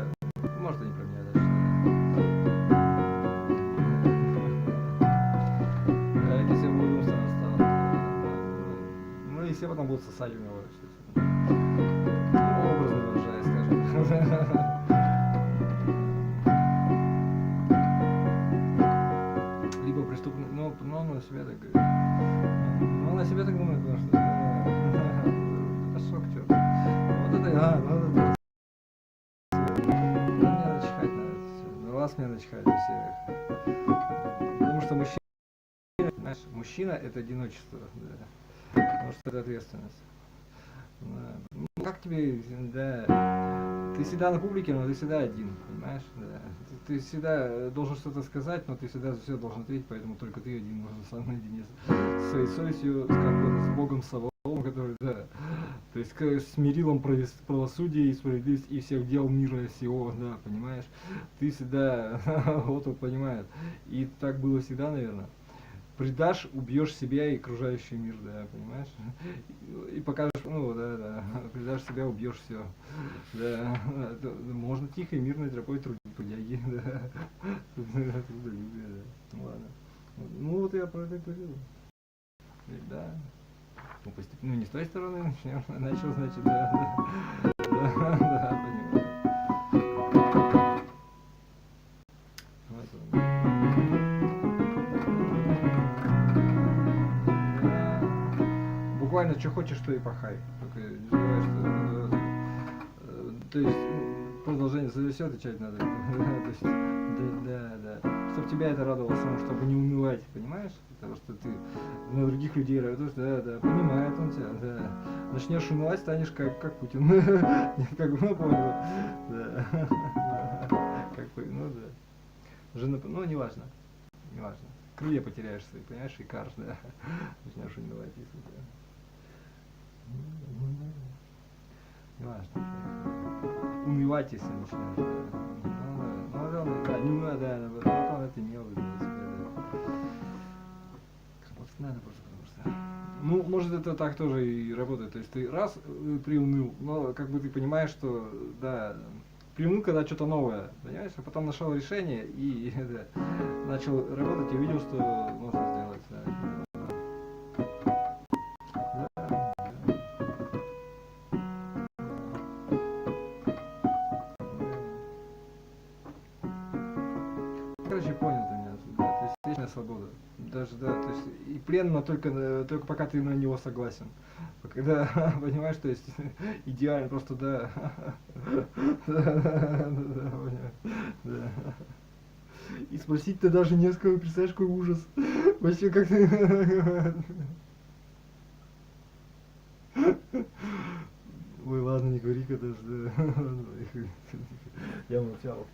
может, и не про меня даже. Ну и все потом будут сосать у него. Ну, образно выражаясь, скажем. Либо преступный, но он на себя так говорит. Ну, он на себя так думает, потому что хорошо, к черту. Вот это, вот это. Мне надо чихать на это все. На вас мне надо чихать, на всех. Потому что мужчина, знаешь, мужчина это одиночество, да. Потому что это ответственность. Да. Ну, как тебе, да, ты всегда на публике, но ты всегда один, понимаешь? Да. Ты всегда должен что-то сказать, но ты всегда за все должен ответить, поэтому только ты один можешь сам наедине с своей совестью, с Богом Саваофом, который, да, то есть с мерилом правосудия и справедливости и всех дел мира сего, да, понимаешь? Ты всегда, вот он понимает. И так было всегда, наверное. Предашь, убьешь себя и окружающий мир, да, понимаешь? И покажешь, ну, да, предашь себя, убьешь все. Да, можно тихо и мирно тропой трудяги, да. Трудолюбие, да. Ну ладно. Ну вот я про это говорил. Да. Ну, постепенно, ну не с той стороны начнем, начал, значит, да, понимаю. Буквально что хочешь, то и пахай. Только не забывай, что то есть продолжение за все отвечать надо. То есть, да. Чтобы тебя это радовало самому, чтобы не унывать, понимаешь? Потому что ты на других людей радуешь, да, понимает он тебя, да. Начнешь унывать, станешь как Путин. Как бы, понял. Да. Как бы, ну да. Жена, ну неважно. Крылья потеряешь свои, понимаешь, и карш, да. Начнешь унывать, если да. Не важно. Унывать, если начинаешь. Да, не надо, да, потом это имел в виду себя, да. Работать надо просто, потому что... Ну, может, это так тоже и работает. То есть ты раз приуныл, но как бы ты понимаешь, что, да, приуныл, когда что-то новое, понимаешь, а потом нашел решение и да, начал работать и увидел, что можно сделать, да. Короче, понял ты меня, да, то есть вечная свобода, даже, да, то есть и плен, но только пока ты на него согласен, когда понимаешь, то есть идеально, просто да, да, и спросить-то даже не с кого, представляешь, какой ужас, вообще как ты, ой, ладно, не говори-ка даже, да. Я молчал.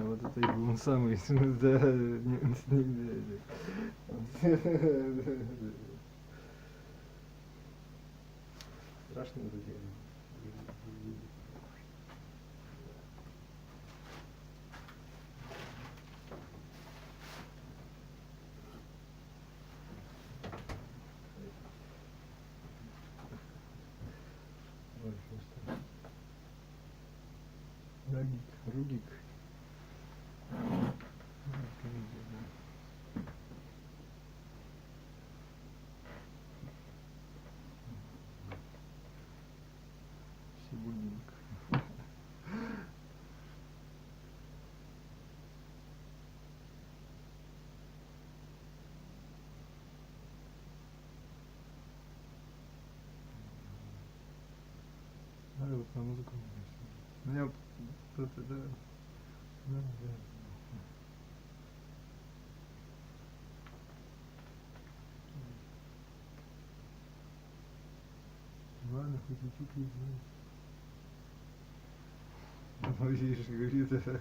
Вот это и был самый, да, страшно это дело. Ругик. Сибульник. Да, вот на музыку. Меня вот это, да. Да. Ладно, хоть YouTube не знаю. Ну, видишь, говорит, это...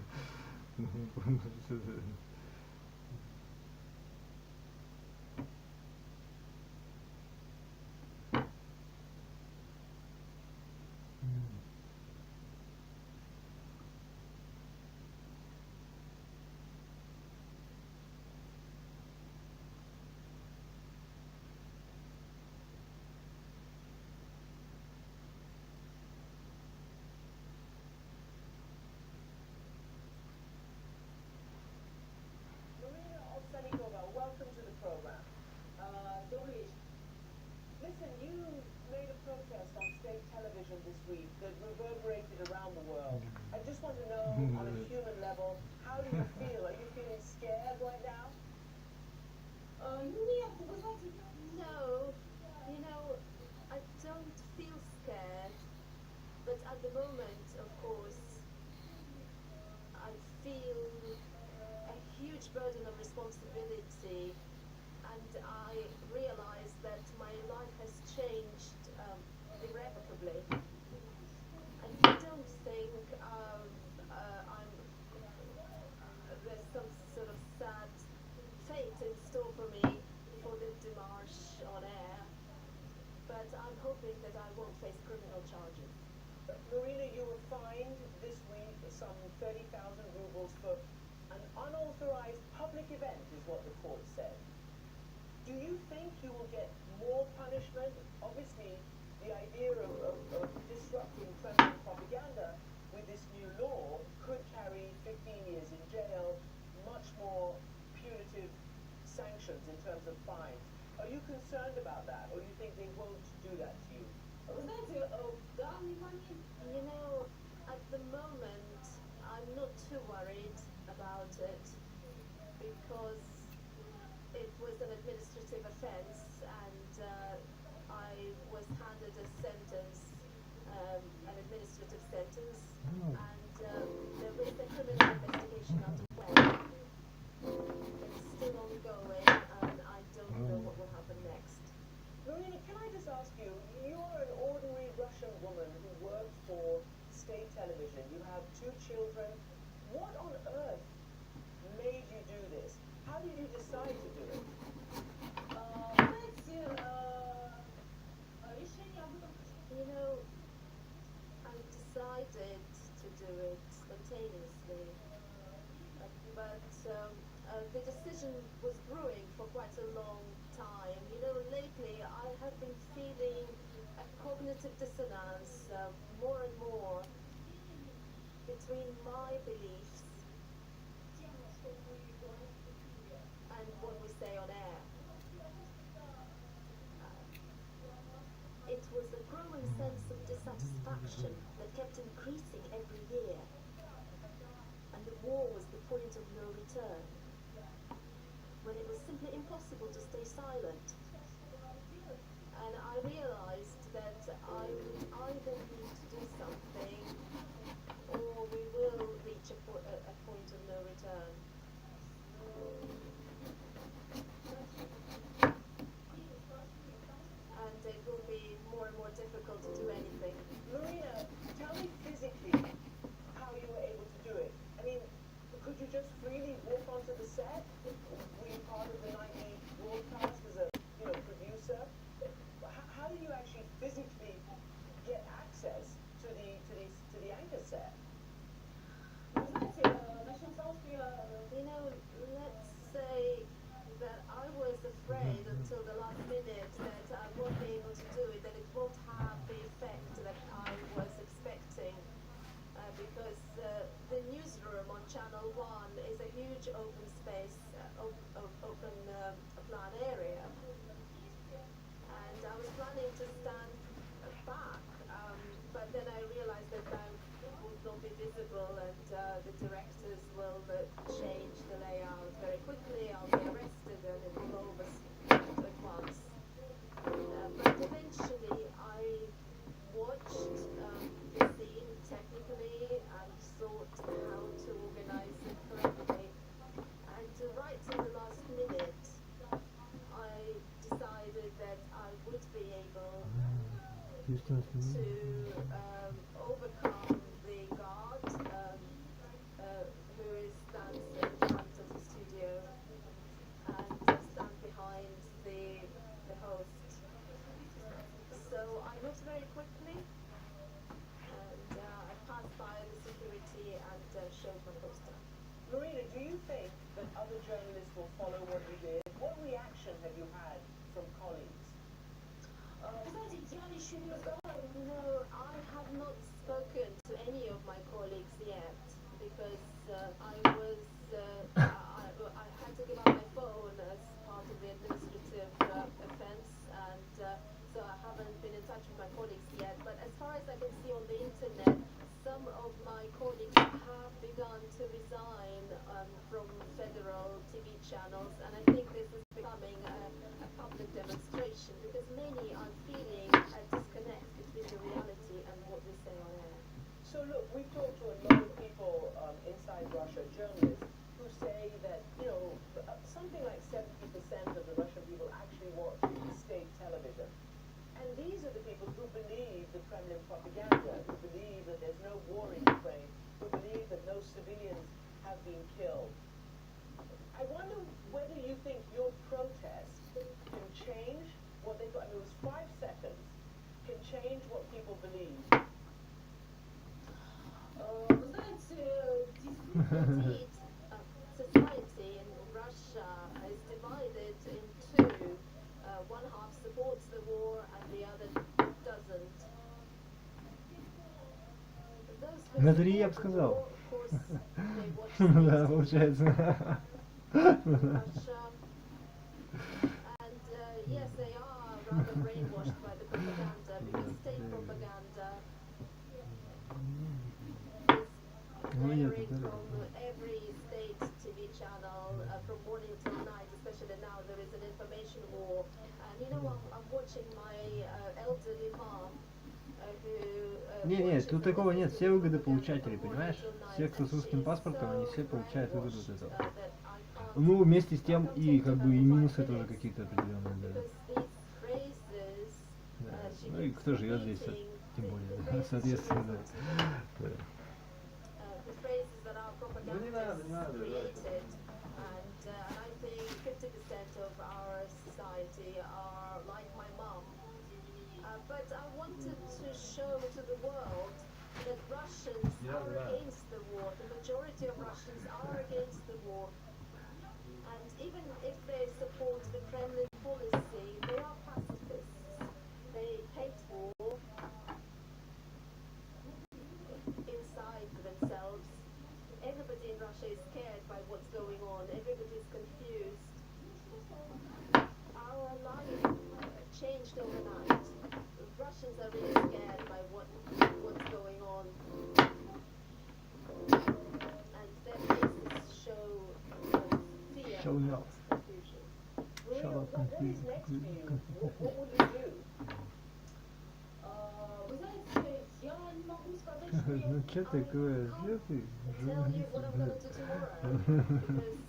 Welcome to the program. Doris, listen, you made a protest on state television this week that reverberated around the world. I just want to know, on a human level, how do you feel? Are you feeling scared right now? No. You know, I don't feel scared, but at the moment, of course, I feel a huge burden of responsibility, and I realize that my life has changed irrevocably. And I don't think there's some sort of sad fate in store for me for the démarche on air, but I'm hoping that I won't face criminal charges. Marina, you were fined this week some 30,000 rubles for an unauthorized public event, is what the court said. Do you think you will get more punishment? Obviously, the idea of disrupting Kremlin propaganda with this new law could carry 15 years in jail, much more punitive sanctions in terms of fines. Are you concerned about that, or do you think they won't do that to you? You know, at the moment, I'm not too worried about it, because it was an administrative offense, and I was handed a sentence, an administrative sentence, and there is a criminal investigation underway. It's still ongoing, and I don't know what will happen next. Marina, can I just ask you, you're an ordinary Russian woman who worked for state television. You have 2 children. What on earth made you do this? How did you decide to do it? You know, I decided to do it spontaneously, but the decision was brewing for quite a long time. You know, lately I have been feeling a cognitive dissonance more and more between my beliefs and what we say on air. It was a growing sense of dissatisfaction that kept increasing every year, and the war was the point of no return, when it was simply impossible to stay silent. and I realized that I would either need to do something or we will reach a point of no return. And it will be more and more difficult to do anything. Marina, tell me physically how you were able to do it. I mean, could you just freely walk onto the set? Were you part of the nightly broadcast as a producer? How did you actually physically get access to the anchor set? You know, let's say that I was afraid until the last minute that I won't be able to do it, that it won't have the effect that I was expecting, because the newsroom on Channel 1 is a huge open space, open plan area, and I was planning to stand back, but then I realized that I would not be visible, and the directors will change the layout very quickly. I'll be arrested and it will all over at once. But eventually I watched the scene technically and thought how to organize it correctly. And right in the last minute, I decided that I would be able to overcome the guard who stands in front of the studio and stand behind the host. So I moved very quickly and I passed by the security and showed my poster. Marina, do you think that other journalists will follow what you did? What reaction have you had from colleagues? No, I have not spoken to any of my colleagues yet because I had to give up my phone as part of the administrative offense, and so I haven't been in touch with my colleagues yet. But as far as I can see on the internet, some of my colleagues have begun to resign from federal TV channels, and I think this is becoming a public demonstration because many are feeling a disconnect between the reality and what they say on air. So look, we've talked to a lot of people inside Russia, journalists, who say that, something like 70% of the Russian people actually watch state television. And these are the people who believe the Kremlin propaganda, who believe that there's no war in Ukraine, who believe that no civilians have been killed. I wonder whether you think your protest can change what they thought. I mean, it was 5 seconds. Can change what people believe. Indeed, society in Russia is divided in two. One half supports the war and the other doesn't. Those who На 3 я бы support the сказал. war, of course, they watch Да, state получается. Russia. And yes, they are rather brainwashed by the propaganda because state propaganda is airing from every state TV channel from morning till night, especially now there is an information war. And I'm watching my elderly mom who Нет, тут такого нет, все выгодополучатели, понимаешь? Все, кто с русским паспортом, они все получают выгоду от этого. Ну, вместе с тем и как бы и минусы тоже какие-то определенные, да. Да. Ну и кто живет здесь, тем более, да, соответственно, да. The phrases that our propagandists created, and I think 50% of our society are like my mom. But I wanted to show to the world that Russians are against the war. The majority of Russians are against the war. And even if they support the Kremlin policy, they are pacifists. They hate war inside themselves. Everybody in Russia is scared by what's going on. Everybody is confused. Our life changed overnight. Russians are really scared by what's going on. And their faces show fear Showing up. and confusion. What is next for you? What will you do? Ну что такое? Что ты? Tell you what I'm gonna do tomorrow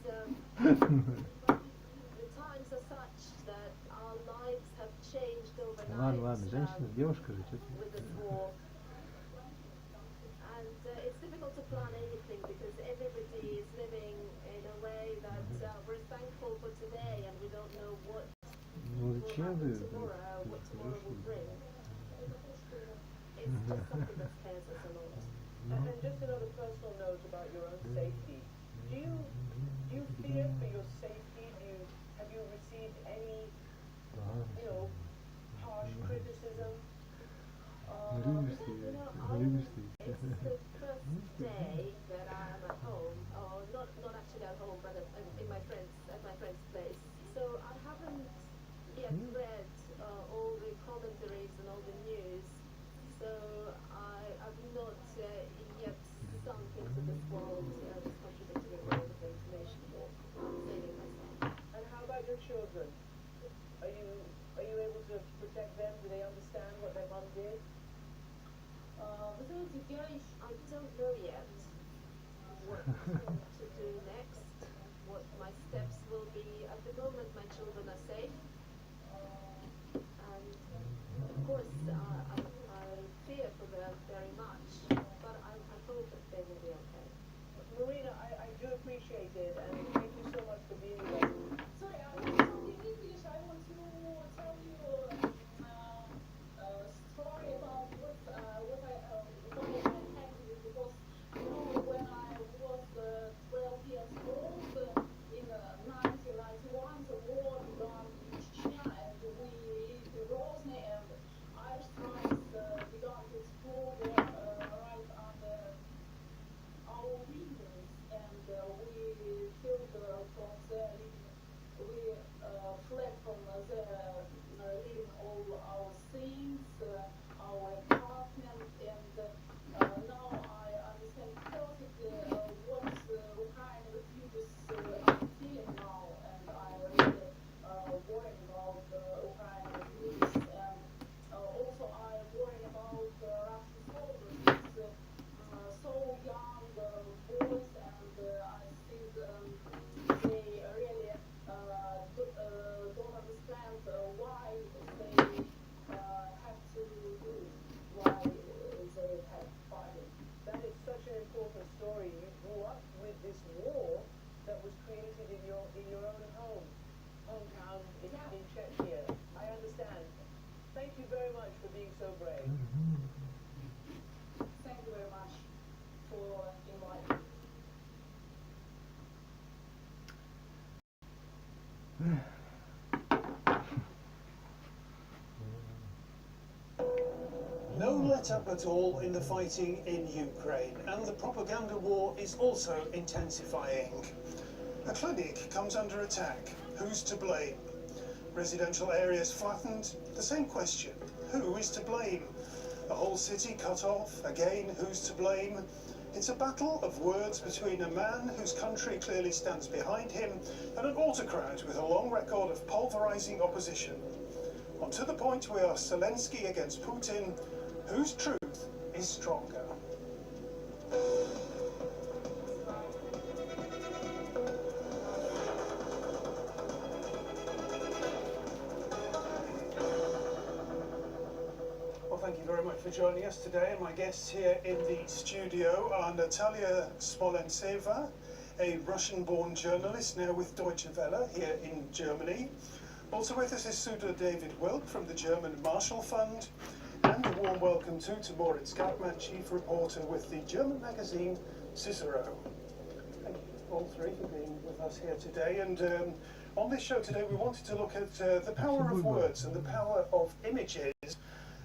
because the times are such that our lives have changed overnight. Ладно, женщина, девушка же, что ты? With this war, and it's difficult to plan anything because everybody is living in a way that we're thankful for today and we don't know what will happen tomorrow, what tomorrow will bring. It's just something that scares us a lot. And just another personal note about your own safety. Do you fear for your safety? Have you received any, harsh criticism? It's the first day that I'm at home, or not actually at home, but at my friend's place. So I haven't yet read all the commentaries and all the news. So I've not yet sunk into this world, this contradictory world of the information war. I'm saving myself. And how about your children? Are you able to protect them? Do they understand what their mom did? I don't know yet what to do next, what my steps will be. At the moment, my children are safe. And of course, I fear for them very much, but I hope that they will be okay. Marina, I do appreciate it, and thank you so much for being with us. Sorry, I was talking English. I want to tell you a story about what I had because when I was 12 years old in 1991, the war began in Chechnya, and we lived in Grozny, and Irish tribes began to explode right under our windows, and we killed from there. We fled from there, leaving all our things, our apartment, and now I understand perfectly what Ukraine refugees are feeling now, and I really worry about Ukraine refugees, and also I worry about Russian soldiers, so young boys, and I think they really don't understand why they have to do it, why they have fighting. That is such an important story. You grew up with this war that was created in your own hometown in Czechia. I understand. Thank you very much for being so brave. Thank you very much for inviting me. No let-up at all in the fighting in Ukraine, and the propaganda war is also intensifying. A clinic comes under attack. Who's to blame? Residential areas flattened. The same question. Who is to blame? A whole city cut off. Again, who's to blame? It's a battle of words between a man whose country clearly stands behind him and an autocrat with a long record of pulverizing opposition. On To the Point, we are Zelensky against Putin. Whose truth is stronger? Well, thank you very much for joining us today. And my guests here in the studio are Natalia Smolentseva, a Russian-born journalist now with Deutsche Welle here in Germany. Also with us is Suda David Wilk from the German Marshall Fund, and a warm welcome to Moritz Gartmann, chief reporter with the German magazine Cicero. Thank you all three for being with us here today. And on this show today we wanted to look at the power of words and the power of images.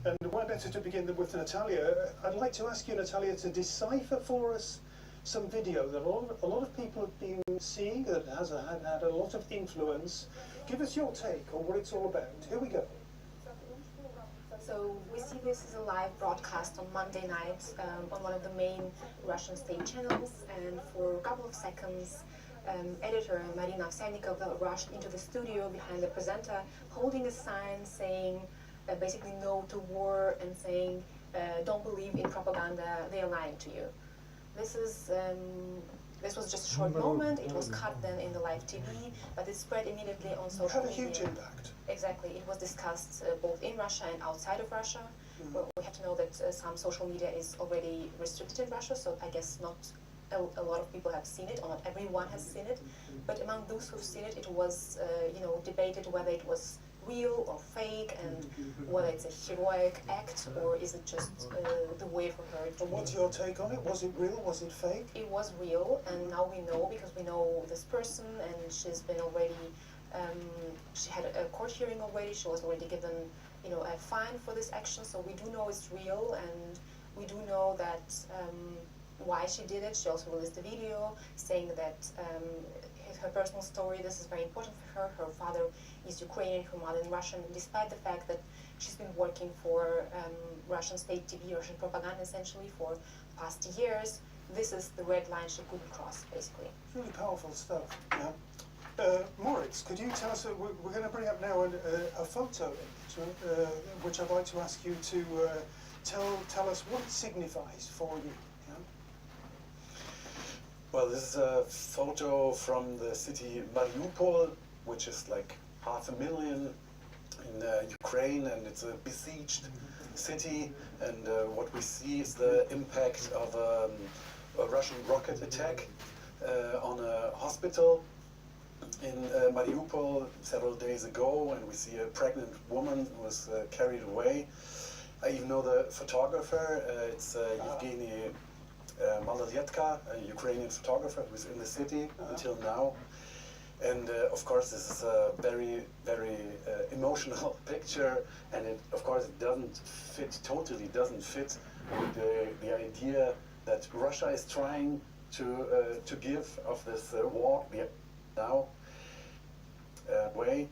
And why better to begin than with Natalia? I'd like to ask you, Natalia, to decipher for us some video that a lot of people have been seeing, that has had a lot of influence. Give us your take on what it's all about. Here we go. So we see this as a live broadcast on Monday night on one of the main Russian state channels, and for a couple of seconds editor Marina Ovsyannikova rushed into the studio behind the presenter holding a sign saying basically no to war, and saying don't believe in propaganda, they are lying to you. This was just a short moment, it was cut then in the live TV, but it spread immediately on social media. Had a huge impact. Exactly, it was discussed both in Russia and outside of Russia. Well, we have to know that some social media is already restricted in Russia, so I guess not a lot of people have seen it, or not everyone has seen it. But among those who've seen it, it was debated whether it was real or fake, and whether it's a heroic act or is it just the way for her to... And what's your take on it? Was it real? Was it fake? It was real, and now we know because we know this person, and she's been already... she had a court hearing already. She was already given, a fine for this action. So we do know it's real, and we do know that why she did it. She also released a video saying that her personal story. This is very important for her. Her father is Ukrainian, her mother is Russian. Despite the fact that she's been working for Russian state TV, Russian propaganda essentially for past years, this is the red line she couldn't cross, basically. It's really powerful stuff. Yeah. Moritz, could you tell us, we're going to bring up now a photo, which I'd like to ask you to tell us what it signifies for you. Yeah? Well, this is a photo from the city Mariupol, which is like 500,000 in Ukraine, and it's a besieged city, and what we see is the impact of a Russian rocket attack on a hospital in Mariupol several days ago, and we see a pregnant woman who was carried away. I even know the photographer. It's Evgeniy Maratovich, a Ukrainian photographer who's in the city until now. And of course, this is a very, very emotional picture, and of course it totally doesn't fit with the idea that Russia is trying to give of this war now way.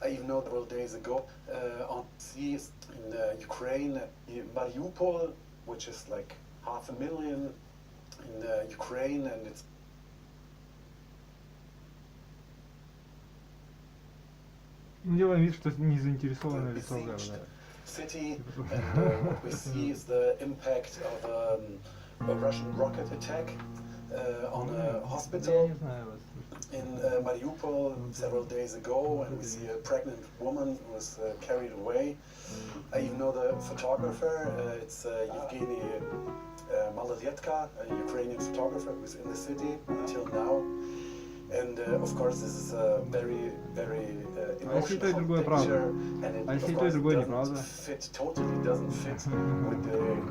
I even know several days ago on seas in Ukraine, Mariupol, which is like 500,000 in Ukraine, and it's делаем вид, что не заинтересованное лицо города. City, and what we see is the impact of a Russian rocket attack on a hospital in Mariupol several days ago, and we see a pregnant woman who was carried away. I even know the photographer. It's Evgeniy Maratovich, a Ukrainian photographer who's in the city until now. And of course, this is a very, very emotional picture, and it of course totally doesn't fit with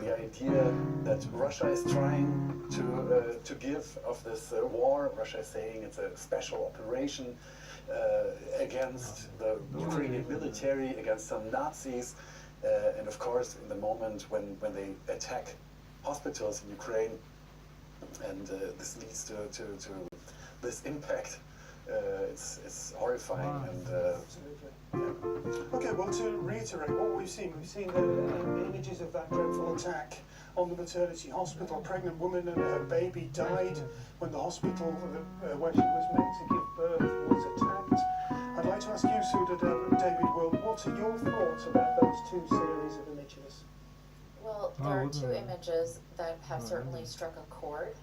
the idea that Russia is trying to give of this war. Russia is saying it's a special operation against the Ukrainian military, against some Nazis, and of course, in the moment when they attack hospitals in Ukraine, and this leads to this impact, it's horrifying. And yeah. Okay, well, to reiterate what we've seen the images of that dreadful attack on the maternity hospital. A pregnant woman and her baby died when the hospital where she was meant to give birth was attacked. I'd like to ask you, Suda David Will, what are your thoughts about those two series of images? Well, there are two images that have certainly struck a chord.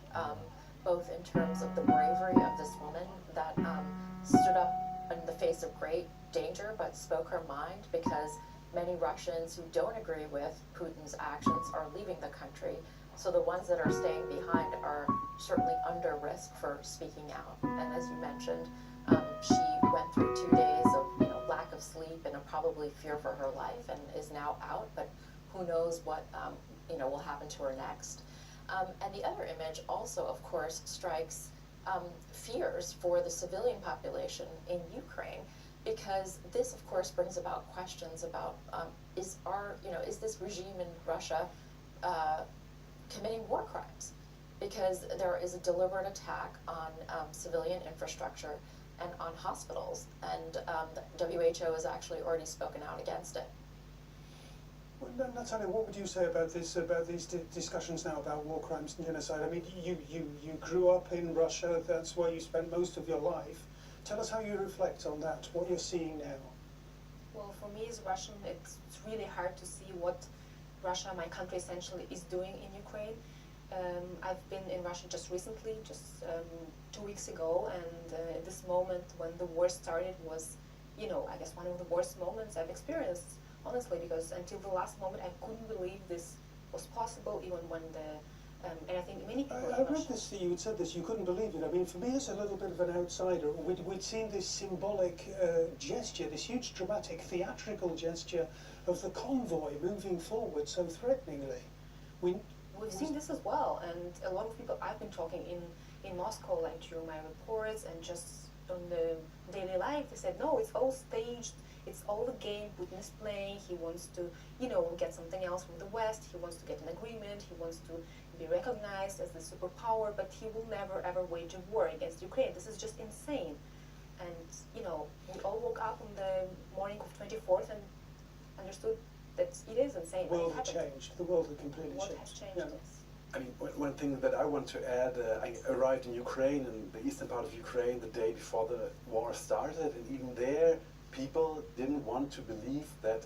Both in terms of the bravery of this woman that stood up in the face of great danger but spoke her mind, because many Russians who don't agree with Putin's actions are leaving the country. So the ones that are staying behind are certainly under risk for speaking out. And as you mentioned, she went through 2 days of lack of sleep and probably fear for her life, and is now out. But who knows what will happen to her next. And the other image also, of course, strikes fears for the civilian population in Ukraine, because this, of course, brings about questions about is this regime in Russia committing war crimes? Because there is a deliberate attack on civilian infrastructure and on hospitals, and the WHO has actually already spoken out against it. Well, Natalia, what would you say about these discussions now about war crimes and genocide? I mean, you grew up in Russia, that's where you spent most of your life. Tell us how you reflect on that, what you're seeing now. Well, for me as Russian, it's really hard to see what Russia, my country, essentially is doing in Ukraine. I've been in Russia just recently, just 2 weeks ago, and this moment when the war started was, you know, I guess one of the worst moments I've experienced, honestly, because until the last moment I couldn't believe this was possible, even when the, and I think many people I read this, you had said this, you couldn't believe it. I mean, for me as a little bit of an outsider, we'd seen this symbolic gesture, this huge dramatic theatrical gesture of the convoy moving forward so threateningly. We've seen this as well, and a lot of people I've been talking in Moscow, like during my reports and just on the daily life, they said, no, it's all staged, it's all the game Putin is playing, he wants to, you know, get something else from the West, he wants to get an agreement, he wants to be recognized as the superpower, but he will never ever wage a war against Ukraine. This is just insane. And, you know, we all woke up on the morning of 24th and understood that it is insane. The world had changed. The world had completely changed. The world has changed, yeah. yes. I mean, one thing that I want to add, I arrived in Ukraine, in the eastern part of Ukraine, the day before the war started, and even there, people didn't want to believe that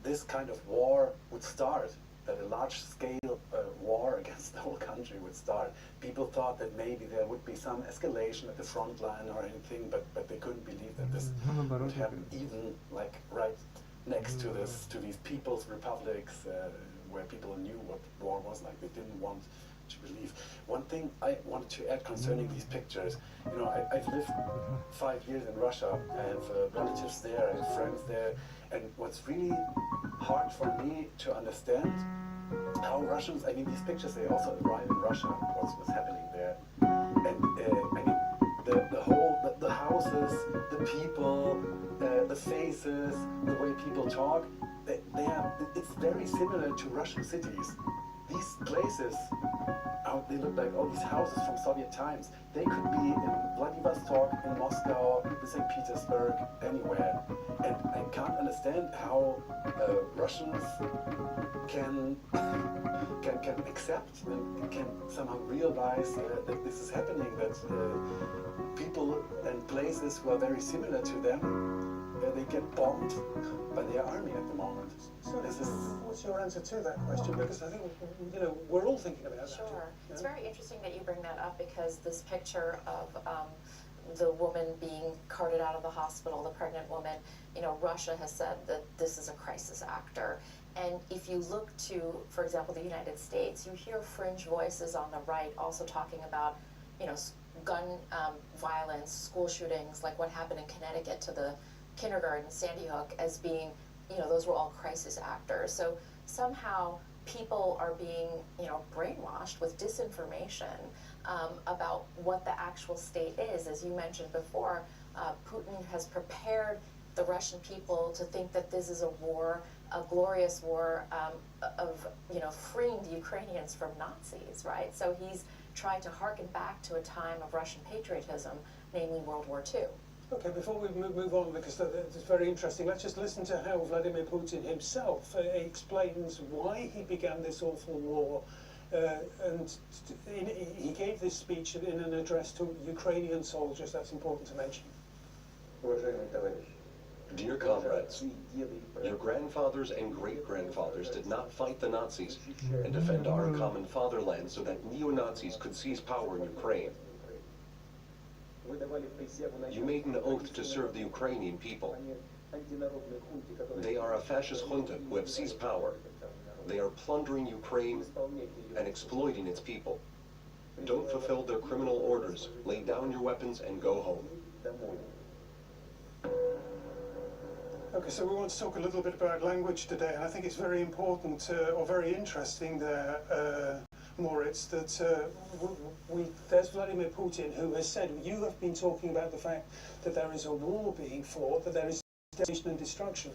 this kind of war would start, that a large-scale war against the whole country would start. People thought that maybe there would be some escalation at the front line or anything, but they couldn't believe that this would happen, even like right next to these people's republics, where people knew what war was like. They didn't want to believe. One thing I wanted to add concerning these pictures, you know, I've lived 5 years in Russia. I have relatives there, I have friends there, and what's really hard for me to understand how Russians, I mean, these pictures, they also arrive in Russia, what's happening there. And I mean, the houses, the people, the faces, the way people talk, it's very similar to Russian cities. These places, they look like all these houses from Soviet times. They could be in Vladivostok, in Moscow, in St. Petersburg, anywhere. And I can't understand how Russians can accept and can somehow realize that this is happening, that people and places who are very similar to them, they get bombed by their army at the moment. So what's your answer to that question? Because I think, you know, we're all thinking about that. Sure. It's very interesting that you bring that up, because this picture of the woman being carted out of the hospital, the pregnant woman, you know, Russia has said that this is a crisis actor. And if you look to, for example, the United States, you hear fringe voices on the right also talking about, you know, gun violence, school shootings, like what happened in Connecticut to the kindergarten, Sandy Hook, as being, you know, those were all crisis actors. So somehow people are being, you know, brainwashed with disinformation about what the actual state is. As you mentioned before, Putin has prepared the Russian people to think that this is a war, a glorious war of, you know, freeing the Ukrainians from Nazis, right? So he's tried to harken back to a time of Russian patriotism, namely World War II. Okay, before we move on, because it's very interesting, let's just listen to how Vladimir Putin himself explains why he began this awful war. And he gave this speech in an address to Ukrainian soldiers. That's important to mention. Dear comrades, your grandfathers and great-grandfathers did not fight the Nazis and defend our common fatherland so that neo-Nazis could seize power in Ukraine. You made an oath to serve the Ukrainian people. They are a fascist junta who have seized power. They are plundering Ukraine and exploiting its people. Don't fulfill their criminal orders. Lay down your weapons and go home. Okay, so we want to talk a little bit about language today, and I think it's very important or very interesting there, Moritz, that there's Vladimir Putin, who has said, you have been talking about the fact that there is a war being fought, that there is devastation and destruction.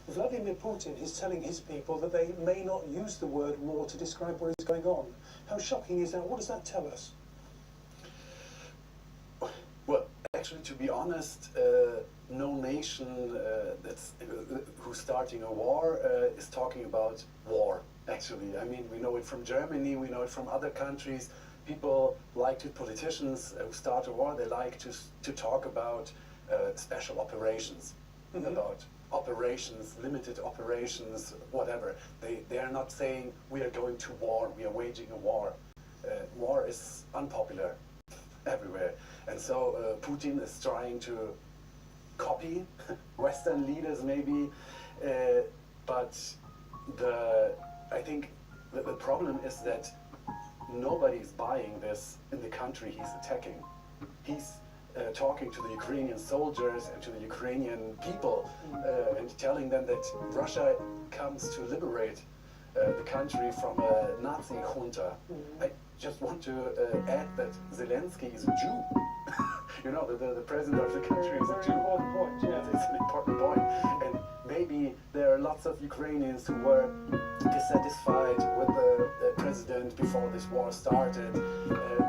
Vladimir Putin is telling his people that they may not use the word war to describe what is going on. How shocking is that? What does that tell us? Well, actually, to be honest, no nation who's starting a war is talking about war, actually. I mean, we know it from Germany, we know it from other countries. People politicians who start a war, they like to talk about special operations, about operations, limited operations, whatever. They are not saying we are going to war, we are waging a war. War is unpopular everywhere. And so Putin is trying to copy Western leaders maybe, but I think the problem is that nobody is buying this in the country he's attacking. He's talking to the Ukrainian soldiers and to the Ukrainian people and telling them that Russia comes to liberate the country from a Nazi junta. I just want to add that Zelensky is a Jew. You know, the president of the country is a Jew. Important point, yeah. It's an important point. And maybe there are lots of Ukrainians who were dissatisfied with the president before this war started.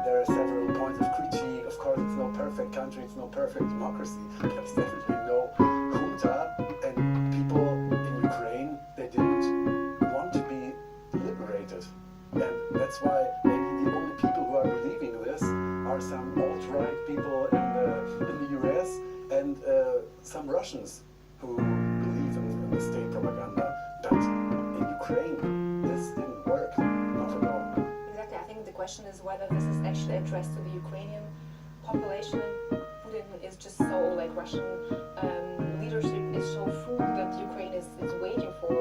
There are several points of critique. Of course, it's no perfect country, it's no perfect democracy. There's definitely no junta, and people in Ukraine, they didn't want to be liberated. And that's why maybe the only people who are believing this are some alt-right people in the US and some Russians who believe in the state propaganda. But in Ukraine, this didn't work, not at all. Exactly, I think the question is whether this is actually addressed to the Ukrainian population. Putin is just so, like, Russian leadership is so full that Ukraine is waiting for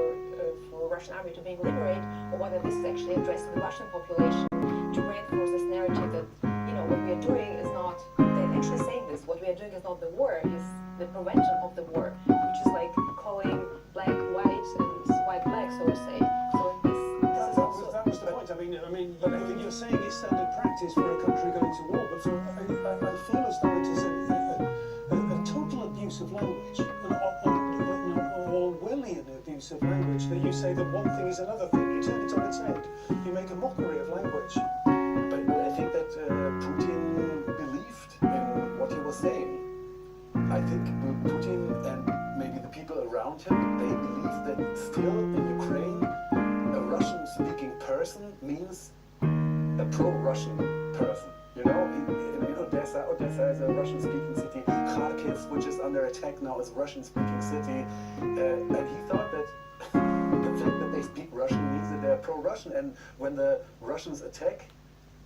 Russian army to be liberated, or whether this is actually addressed to the Russian population to reinforce this narrative that, you know, what we are doing is not, they're actually saying this, what we are doing is not the war, is the prevention of the war, which is like calling black white and white black, so to say. So this is also... That was the point. I mean, you're saying it's standard practice for a country going to war, but I feel as though it is a total abuse of language, an Orwellian abuse of language, that you say that one thing is another thing. You turn it on its head. You make a mockery of language. But I think that Putin believed in what he was saying. I think Putin and maybe the people around him, they believe that still in Ukraine, a Russian-speaking person means a pro-Russian person. You know, in Odessa is a Russian-speaking city. Kharkiv, which is under attack now, is a Russian-speaking city. And he thought that the fact that they speak Russian means that they're pro-Russian. And when the Russians attack,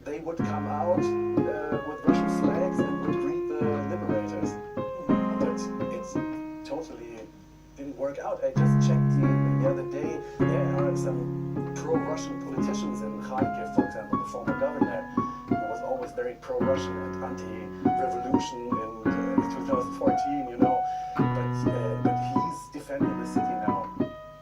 they would come out with Russian flags and would greet the liberators. But it totally didn't work out. I just checked the other day, there are some pro-Russian politicians in Kharkiv, for example, the former governor, who was always very pro-Russian and anti-revolution in 2014, you know. But he's defending the city now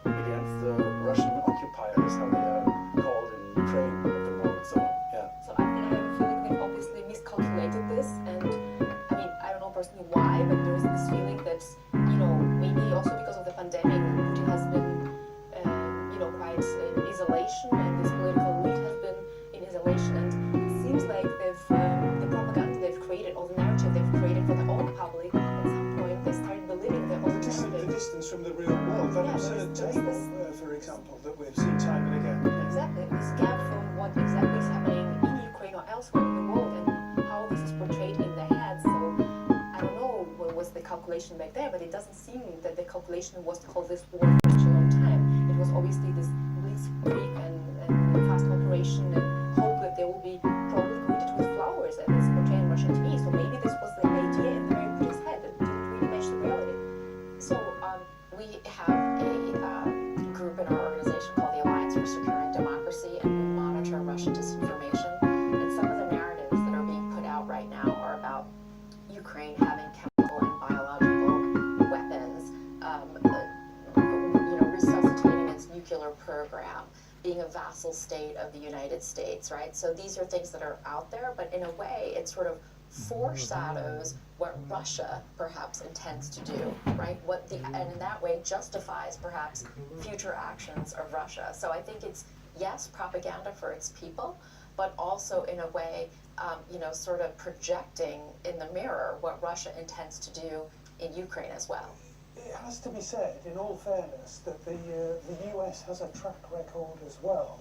against the Russian occupiers, how they are called in Ukraine at the moment, so on. Yeah. So I think I have a feeling they've obviously miscalculated this, and I mean, I don't know personally why, but there's this feeling that, you know, maybe also because of the pandemic, Putin has been, you know, quite in isolation, and this political elite has been in isolation, and it seems like they've, the propaganda they've created, or the narrative they've created for their own public, at some point they started believing their own narrative. The distance from the real world, that absurd table, for example, that we've seen time and again. Exactly, this gap from what exactly is happening in Ukraine or elsewhere in the world, and how this is portrayed in their heads. So I don't know what was the calculation back there, but it doesn't seem that the calculation was to call this war for such a long time. It was obviously this blitzkrieg and fast operation, and hope that they will be probably greeted with flowers, as it's portrayed in Russian TV. So maybe this was the idea in the very Putin's head that didn't really match the reality. So we have a group in our organization called the Alliance for Securing Democracy, and we monitor Russian disinformation. And some of the narratives that are being put out right now are about Ukraine having chemical and biological weapons, you know, resuscitating its nuclear program, being a vassal state of the United States, right? So these are things that are out there, but in a way, it sort of foreshadows what Russia perhaps intends to do, right? And in that way justifies perhaps future actions of Russia. So I think it's, yes, propaganda for its people, but also in a way, you know, sort of projecting in the mirror what Russia intends to do in Ukraine as well. It has to be said, in all fairness, that the US has a track record as well.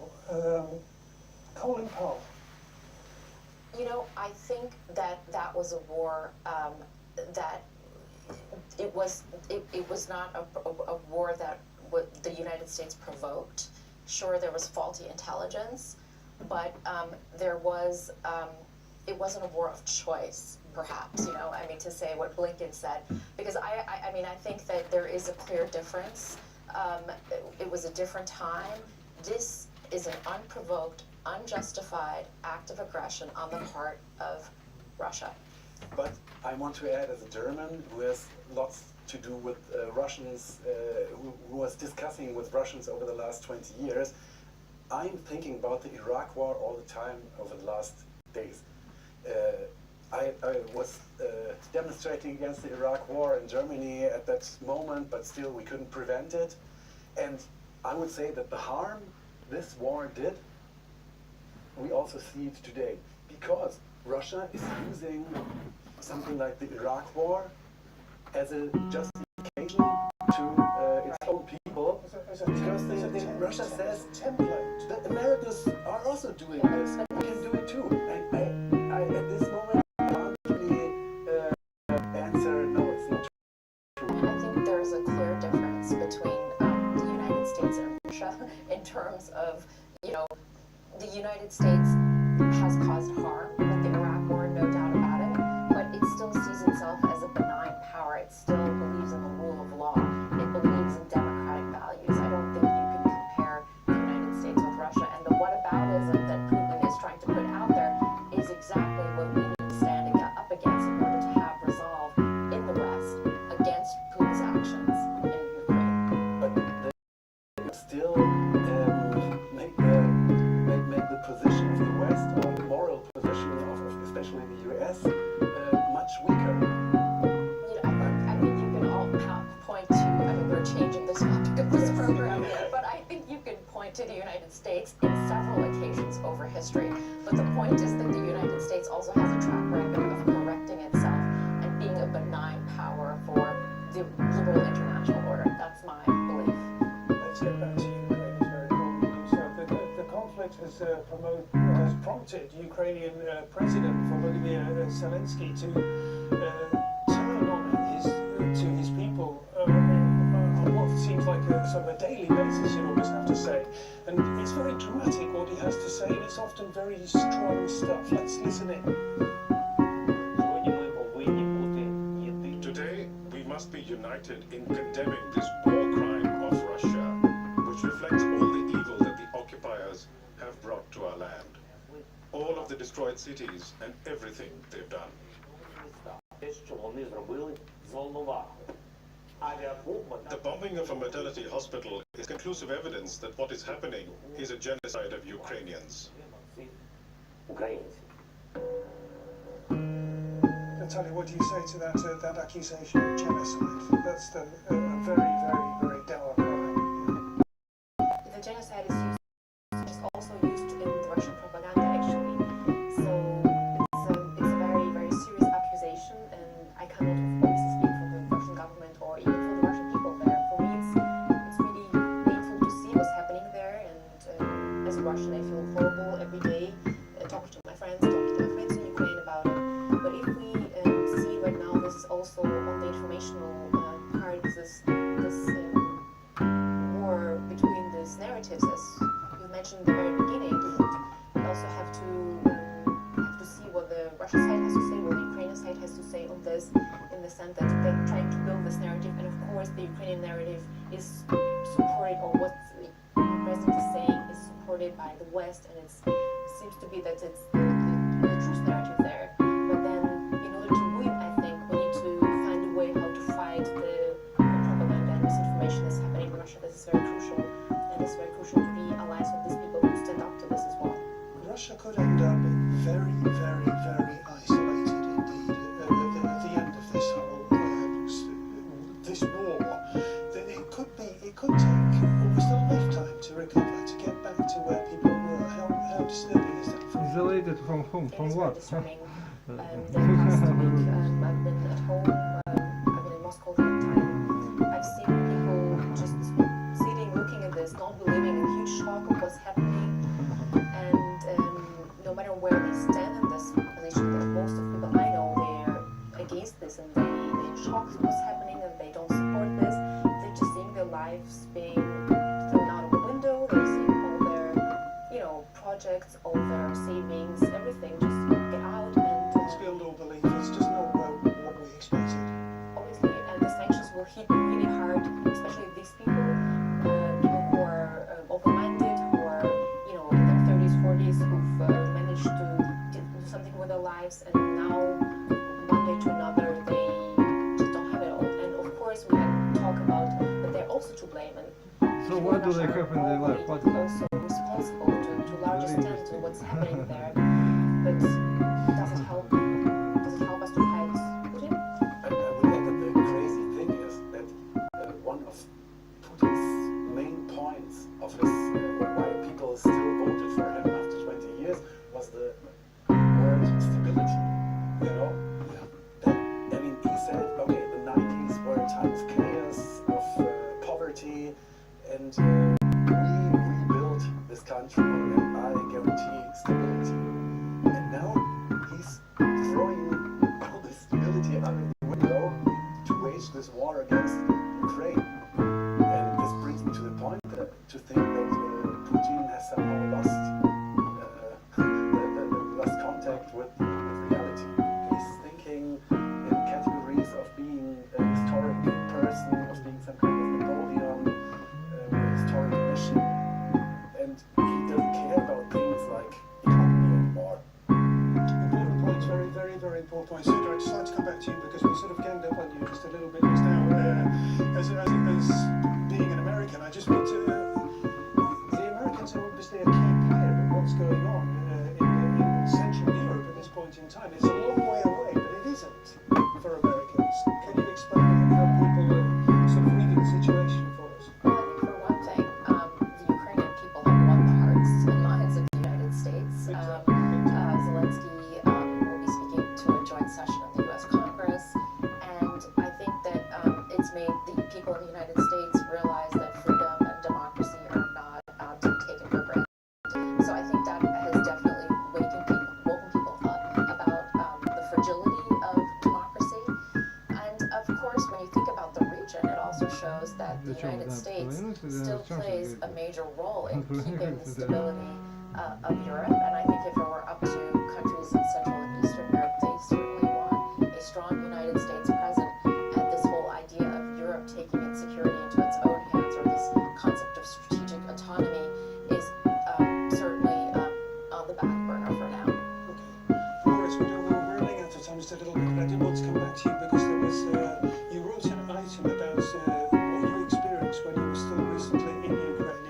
Colin Powell. You know, I think that was a war that it was not a war that the United States provoked. Sure, there was faulty intelligence, but it wasn't a war of choice, perhaps, you know, I mean, to say what Blinken said, because I mean, I think that there is a clear difference. It was a different time. This is an unprovoked, unjustified act of aggression on the part of Russia. But I want to add, as a German who has lots to do with Russians, who was discussing with Russians over the last 20 years, I'm thinking about the Iraq War all the time over the last days. I was demonstrating against the Iraq War in Germany at that moment, but still we couldn't prevent it. And I would say that the harm this war did, we also see it today. Because Russia is using something like the Iraq War as a justification to its own people. Because Russia says the Americans are also doing this. We can do it too. And I at this moment can't really answer, no, it's not true. I think there's a clear difference between the United States and Russia in terms of, you know, the United States has caused harm with the Iraq War, no doubt about it, but it still sees itself as a benign power. It still believes in the rule of law. It believes in democratic values. I don't think you can compare the United States with Russia. And the whataboutism that Putin is trying to put out there is exactly what we need to stand up against in order to have resolve in the West against Putin's actions in Ukraine. But they still make the position of the West, or the moral position of especially the US, much weaker. I think you can all point to, I mean, we're changing the topic of this program, but I think you can point to the United States in several occasions over history. But the point is that the United States also has a track record of correcting itself and being a benign power for the liberal international order. That's my belief. Let's get back to Ukraine. It's very important. So the conflict has prompted Ukrainian President Volodymyr Zelensky to turn on his people on what seems like a sort of a daily basis, you almost have to say. And it's very dramatic what he has to say, and it's often very strong stuff. Let's listen in. Today, we must be united in condemning this war crime of Russia, which reflects all the evil that the occupiers have brought to our land. All of the destroyed cities and everything they've done. The bombing of a maternity hospital is conclusive evidence that what is happening is a genocide of Ukrainians. Natalia, what do you say to that accusation of genocide? That's a very, very, very dour crime. The genocide is also used in the Russian propaganda, actually. So it's a very, very serious accusation, and I cannot obviously speak for the Russian government or even for the Russian people there. For me, it's really painful to see what's happening there, and as a Russian, I feel horrible every day. Talking to my friends in Ukraine about it. But if we see right now, this is also on the informational part, this war between these narratives, as you mentioned at the very beginning. We also have to see what the Russian side has to say, what the Ukrainian side has to say on this, in the sense that they're trying to build this narrative, and of course the Ukrainian narrative is supported, or what the president is saying is supported by the West, and it seems to be that it's the truth narrative there. But then, in order to win, I think we need to find a way how to fight the propaganda and misinformation that's happening in Russia. This is very crucial, and it's very crucial to be allies with these people who stand up to this as well. Russia could end up very, very, very isolated indeed at the end of this whole this war. It could take almost a lifetime to recover, to get back to where people were. How disturbing is that? Isolated from whom? From what? The past week, I've been at home. I've been in Moscow for a time. I've seen people just sitting, looking at this, not believing, in huge shock of what's happening. And no matter where they stand in this position, most of the people I know, they're against this, and they're shocked at what's happening, and will hit really hard, especially these people, people who are open-minded, who are, you know, in their 30s, 40s, who've managed to do something with their lives, and now one day to another they just don't have it all. And of course we can talk about that they're also to blame, and So what do they have in their life? What is also responsible to a large extent to what's happening there. But does it help? Does it help us to fight Putin? I would add that the crazy thing is that one of Putin's main points of his why people still voted for him after 20 years was the word stability. You know, I mean, he said, okay, the 90s were a time of chaos, of poverty, and we rebuilt this country, and I guarantee stability. And now he's throwing all this stability out of the window to wage this war against Ukraine. And this brings me to the point to think that Putin has somehow lost contact with reality. He's thinking in categories of being a historic person, of being some kind of Napoleon, with a historic mission, and he doesn't care about things like economy anymore. Important points, very, very, very important points. Sudra, I'd just like to come back to you because we sort of ganged up on you just a little bit just now. As being an American, I just want to... the Americans are obviously a key player in what's going on in Central Europe at this point in time. It's a long way away, but it isn't for Americans. Can you explain how people are sort of reading the situation for us? Well, I think for one thing, the Ukrainian people have won the hearts and minds of the United States. Zelensky will be speaking to a joint session of the U.S. Congress, and I think that it's made the people in the United States realize that freedom and democracy are not to be taken for granted. So I think that has definitely woken people up about the fragility of democracy. And of course, when you think about the region, it also shows that the United States still plays a major role in keeping the stability of Europe. And I think if it were up to countries in Central and Eastern Europe, they certainly want a strong United States present. And this whole idea of Europe taking its security into its own hands, or this concept of strategic autonomy, is certainly on the back burner for now. Boris, we're running out of time just a little bit, but I did want to come back to you because there was, you wrote an item about what you experienced when you were still recently in Ukraine,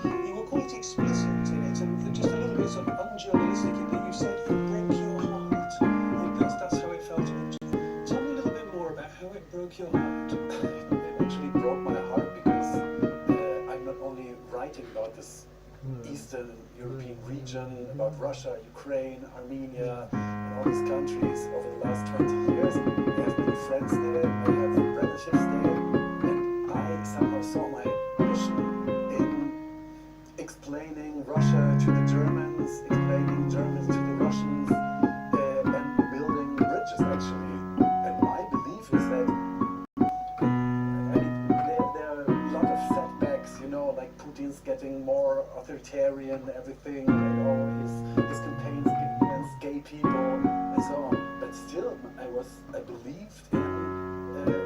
and you were quite explicit in it, and just a little bit sort of unjournalistic in that you said it broke your heart. That's how it felt. Tell me a little bit more about how it broke your heart. It actually broke my heart because I'm not only writing about this Eastern European region, about Russia, Ukraine, Armenia, and all these countries over the last 20 years. I have many friends there, I have relatives there, and I somehow saw my mission in explaining Russia to the Germans, explaining Germans to the Russians, and building bridges actually. And my belief is that there are a lot of setbacks, you know, like Putin's getting more authoritarian, everything, and all his campaigns against gay people and so on. But still, I believed in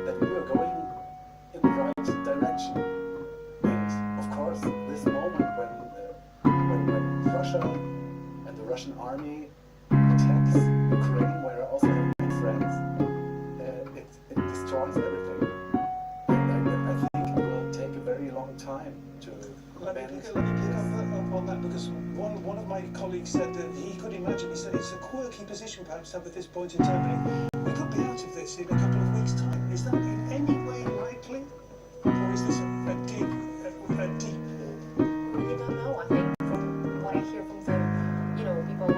that we were going in the right direction. And of course, this moment when Russia and the Russian army attacks Ukraine, where I also have many friends, it destroys everything. And I think it will take a very long time to Let me pick up on that because one of my colleagues said that he could imagine, he said it's a quirky position perhaps to have at this point in time, but we could be out of this in a couple of weeks' time. Is that in any way likely? Or is this a deep We don't know. I think from what I hear from the, people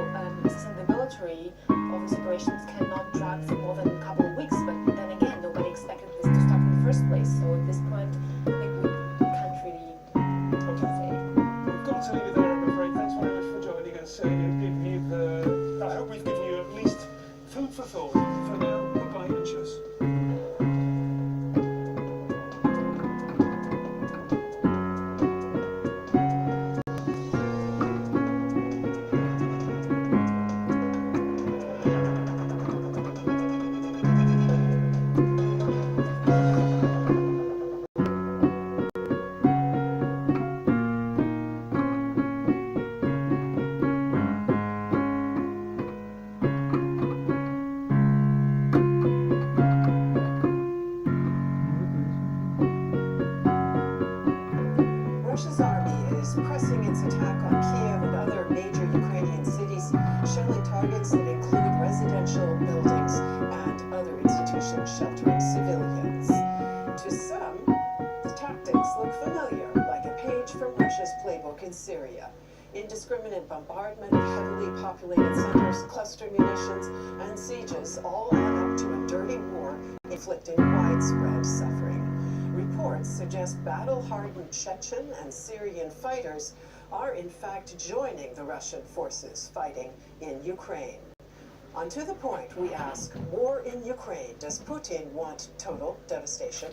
assessing the military, all these operations cannot drag for more than a couple of weeks, but then again, nobody expected this to start in the first place, so at this point, maybe we can't really say. We've got to leave it there, I'm afraid. Thanks very much for joining us. I hope we've given you at least food for thought. For now, goodbye and cheers. Russia's army is pressing its attack on Kiev and other major Ukrainian cities, shelling targets that include residential buildings and other institutions sheltering civilians. To some, the tactics look familiar, like a page from Russia's playbook in Syria. Indiscriminate bombardment of heavily populated centers, cluster munitions, and sieges all add up to a dirty war inflicting widespread suffering. Reports suggest battle-hardened Chechen and Syrian fighters are in fact joining the Russian forces fighting in Ukraine. On To The Point, we ask, war in Ukraine, does Putin want total devastation?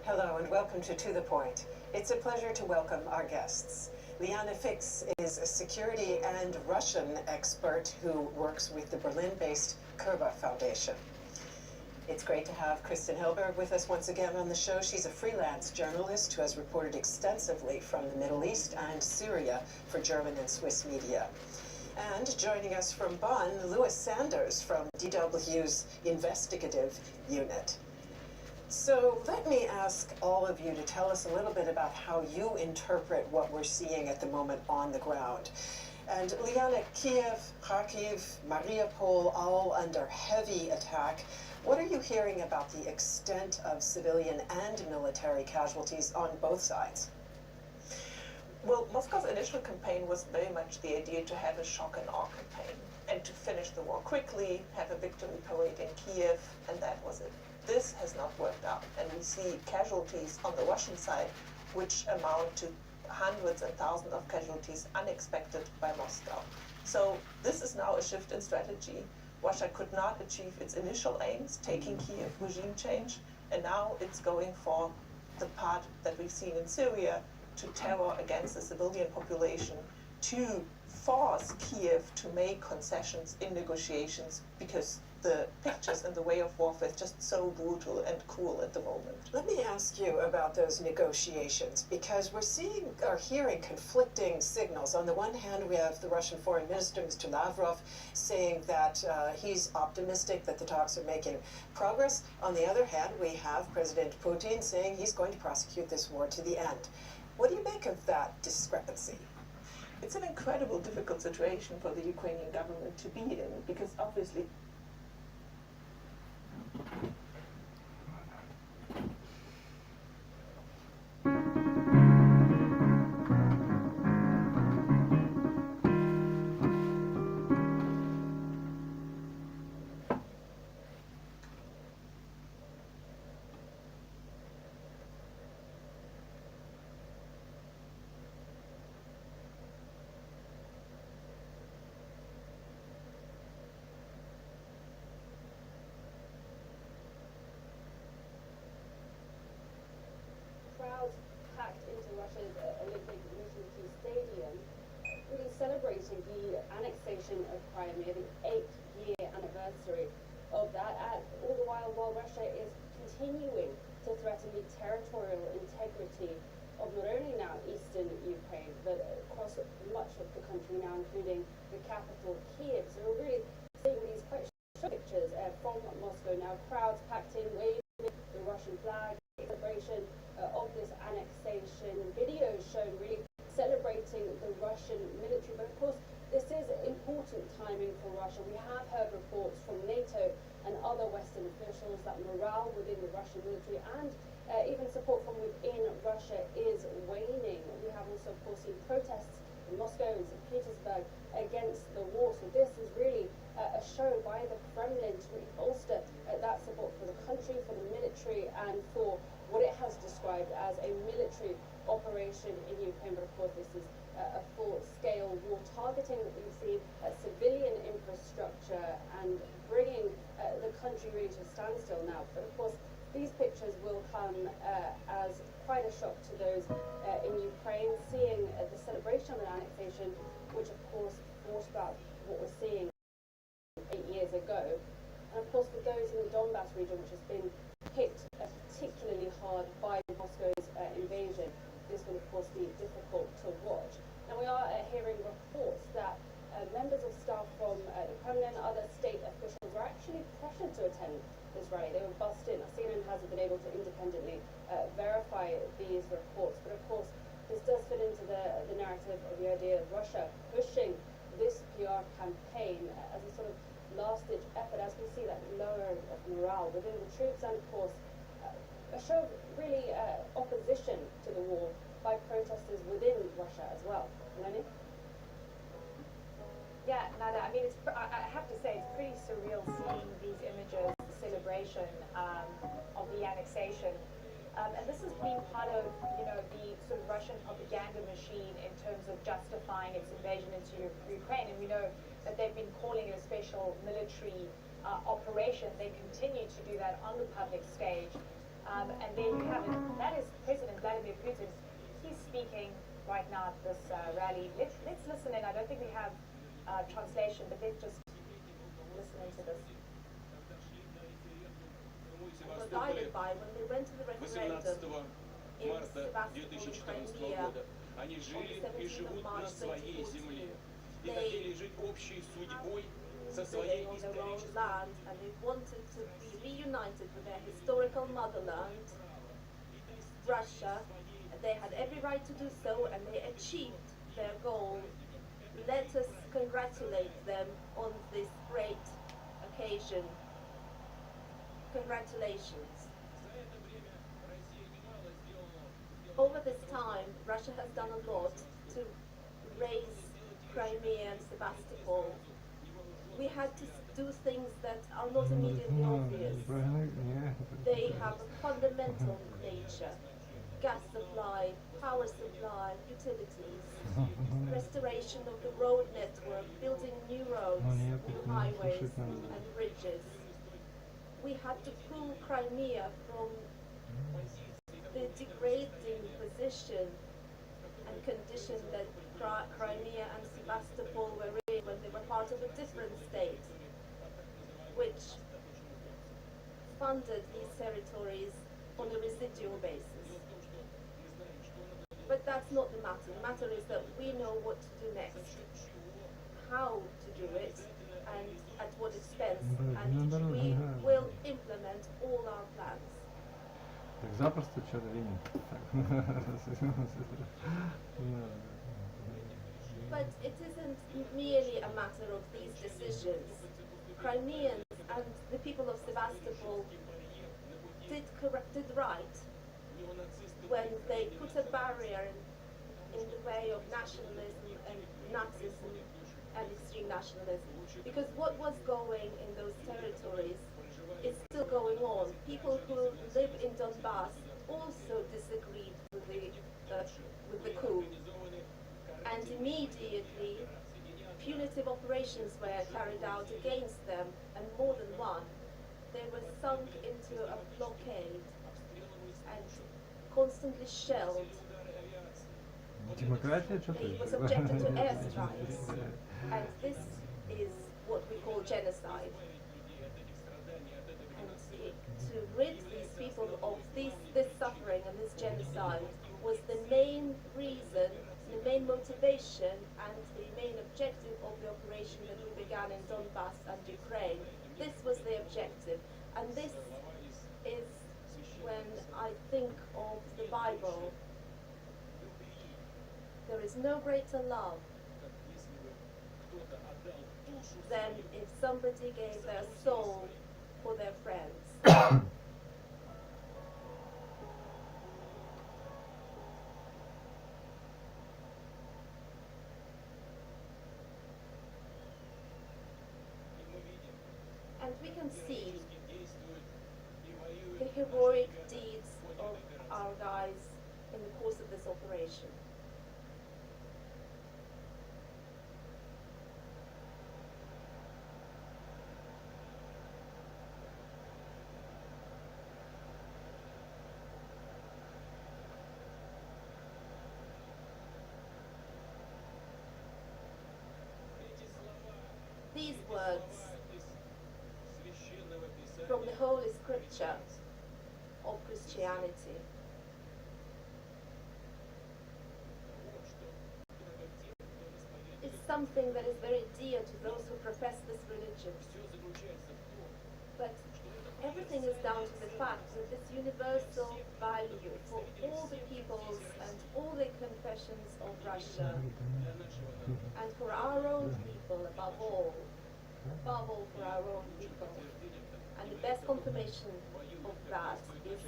Hello and welcome to The Point. It's a pleasure to welcome our guests. Liana Fix is a security and Russian expert who works with the Berlin-based Kurba Foundation. It's great to have Kristen Helberg with us once again on the show. She's a freelance journalist who has reported extensively from the Middle East and Syria for German and Swiss media. And joining us from Bonn, Louis Sanders from DW's investigative unit. So let me ask all of you to tell us a little bit about how you interpret what we're seeing at the moment on the ground. And Liana, Kiev, Kharkiv, Mariupol, all under heavy attack. What are you hearing about the extent of civilian and military casualties on both sides? Well, Moscow's initial campaign was very much the idea to have a shock and awe campaign and to finish the war quickly, have a victory parade in Kiev, and that was it. This has not worked out, and we see casualties on the Russian side, which amount to hundreds and thousands of casualties unexpected by Moscow. So this is now a shift in strategy. Russia could not achieve its initial aims, taking Kiev, regime change, and now it's going for the part that we've seen in Syria, to terror against the civilian population, to force Kiev to make concessions in negotiations, because the pictures and the way of warfare is just so brutal and cruel at the moment. Let me ask you about those negotiations, because we're seeing or hearing conflicting signals. On the one hand, we have the Russian Foreign Minister, Mr. Lavrov, saying that he's optimistic that the talks are making progress. On the other hand, we have President Putin saying he's going to prosecute this war to the end. What do you make of that discrepancy? It's an incredible, difficult situation for the Ukrainian government to be in, because obviously crowds packed into Russia's Olympic Military Stadium, really celebrating the annexation of Crimea, the 8th-year anniversary of that, all the while Russia is continuing to threaten the territorial integrity of not only now eastern Ukraine, but across much of the country now, including the capital, Kiev. So we're really seeing these quite shocking pictures from Moscow now, crowds packed in, waving the Russian flag, celebration of this annexation, videos shown really celebrating the Russian military. But of course, this is important timing for Russia. We have heard reports from NATO and other Western officials that morale within the Russian military and even support from within Russia is waning. We have also, of course, seen protests in Moscow and St. Petersburg against the war. So this is really a show by the Kremlin to really bolster that support for the country, for the military, and for what it has described as a military operation in Ukraine. But of course, this is a full-scale war targeting that we've seen civilian infrastructure and bringing the country really to a standstill now. But of course, these pictures will come as quite a shock to those in Ukraine, seeing the celebration of an annexation, which of course brought about what we're seeing 8 years ago. And of course, for those in the Donbass region, which has been hit particularly hard by Moscow's invasion, this will of course be difficult to watch. Now we are hearing reports that members of staff from the Kremlin and other state officials were actually pressured to attend this rally. They were bussed in. CNN hasn't been able to independently verify these reports, but of course this does fit into the narrative of the idea of Russia pushing this PR campaign as a sort of last-ditch effort, as we see that lowering of morale within the troops, and of course a show of really opposition to the war by protesters within Russia as well. Melanie? Yeah, Nada, I mean, I have to say, it's pretty surreal seeing these images, the celebration of the annexation. And this has been part of, you know, the sort of Russian propaganda machine in terms of justifying its invasion into Ukraine. And we know that they've been calling it a special military operation. They continue to do that on the public stage. And there you have it. That is President Vladimir Putin. He's speaking right now at this rally. Let's listen in. I don't think we have translation, but let's just listen into this. Was guided by when they went to the referendum in Sebastopol, Crimea, on the 17th of March 2014. They living on their own land, and they wanted to be reunited with their historical motherland, Russia. They had every right to do so, and they achieved their goal. Let us congratulate them on this great occasion. Congratulations. Over this time, Russia has done a lot to raise Crimea and Sebastopol. We had to do things that are not immediately obvious. They have a fundamental nature. Gas supply, power supply, utilities, restoration of the road network, building new roads, new highways and bridges. We had to pull Crimea from the degrading position and condition that Crimea and Sebastopol were in when they were part of a different state, which funded these territories on a residual basis. But that's not the matter. The matter is that we know what to do next, how to do it, and at what expense, and we will implement all our plans. Так запросто что-то видим. But it isn't merely a matter of these decisions. Crimeans and the people of Sebastopol did right when they put a barrier in the way of nationalism and Nazism and extreme nationalism. Because what was going in those territories is still going on. People who live in Donbass also disagreed with the coup. And immediately, punitive operations were carried out against them, and more than one. They were sunk into a blockade and constantly shelled. It was subjected to airstrikes, and this is what we call genocide. And to rid these people of this suffering and this genocide was the main reason, the main motivation, and the main objective of the operation that we began in Donbass and Ukraine. This was the objective, and this is when I think of the Bible. There is no greater love than if somebody gave their soul for their friends. And we can see the heroic deeds of our guys in the course of this operation. These words from the Holy Scripture of Christianity something that is very dear to those who profess this religion. But everything is down to the fact that this universal value for all the peoples and all the confessions of Russia, and for our own people above all for our own people. And the best confirmation of that is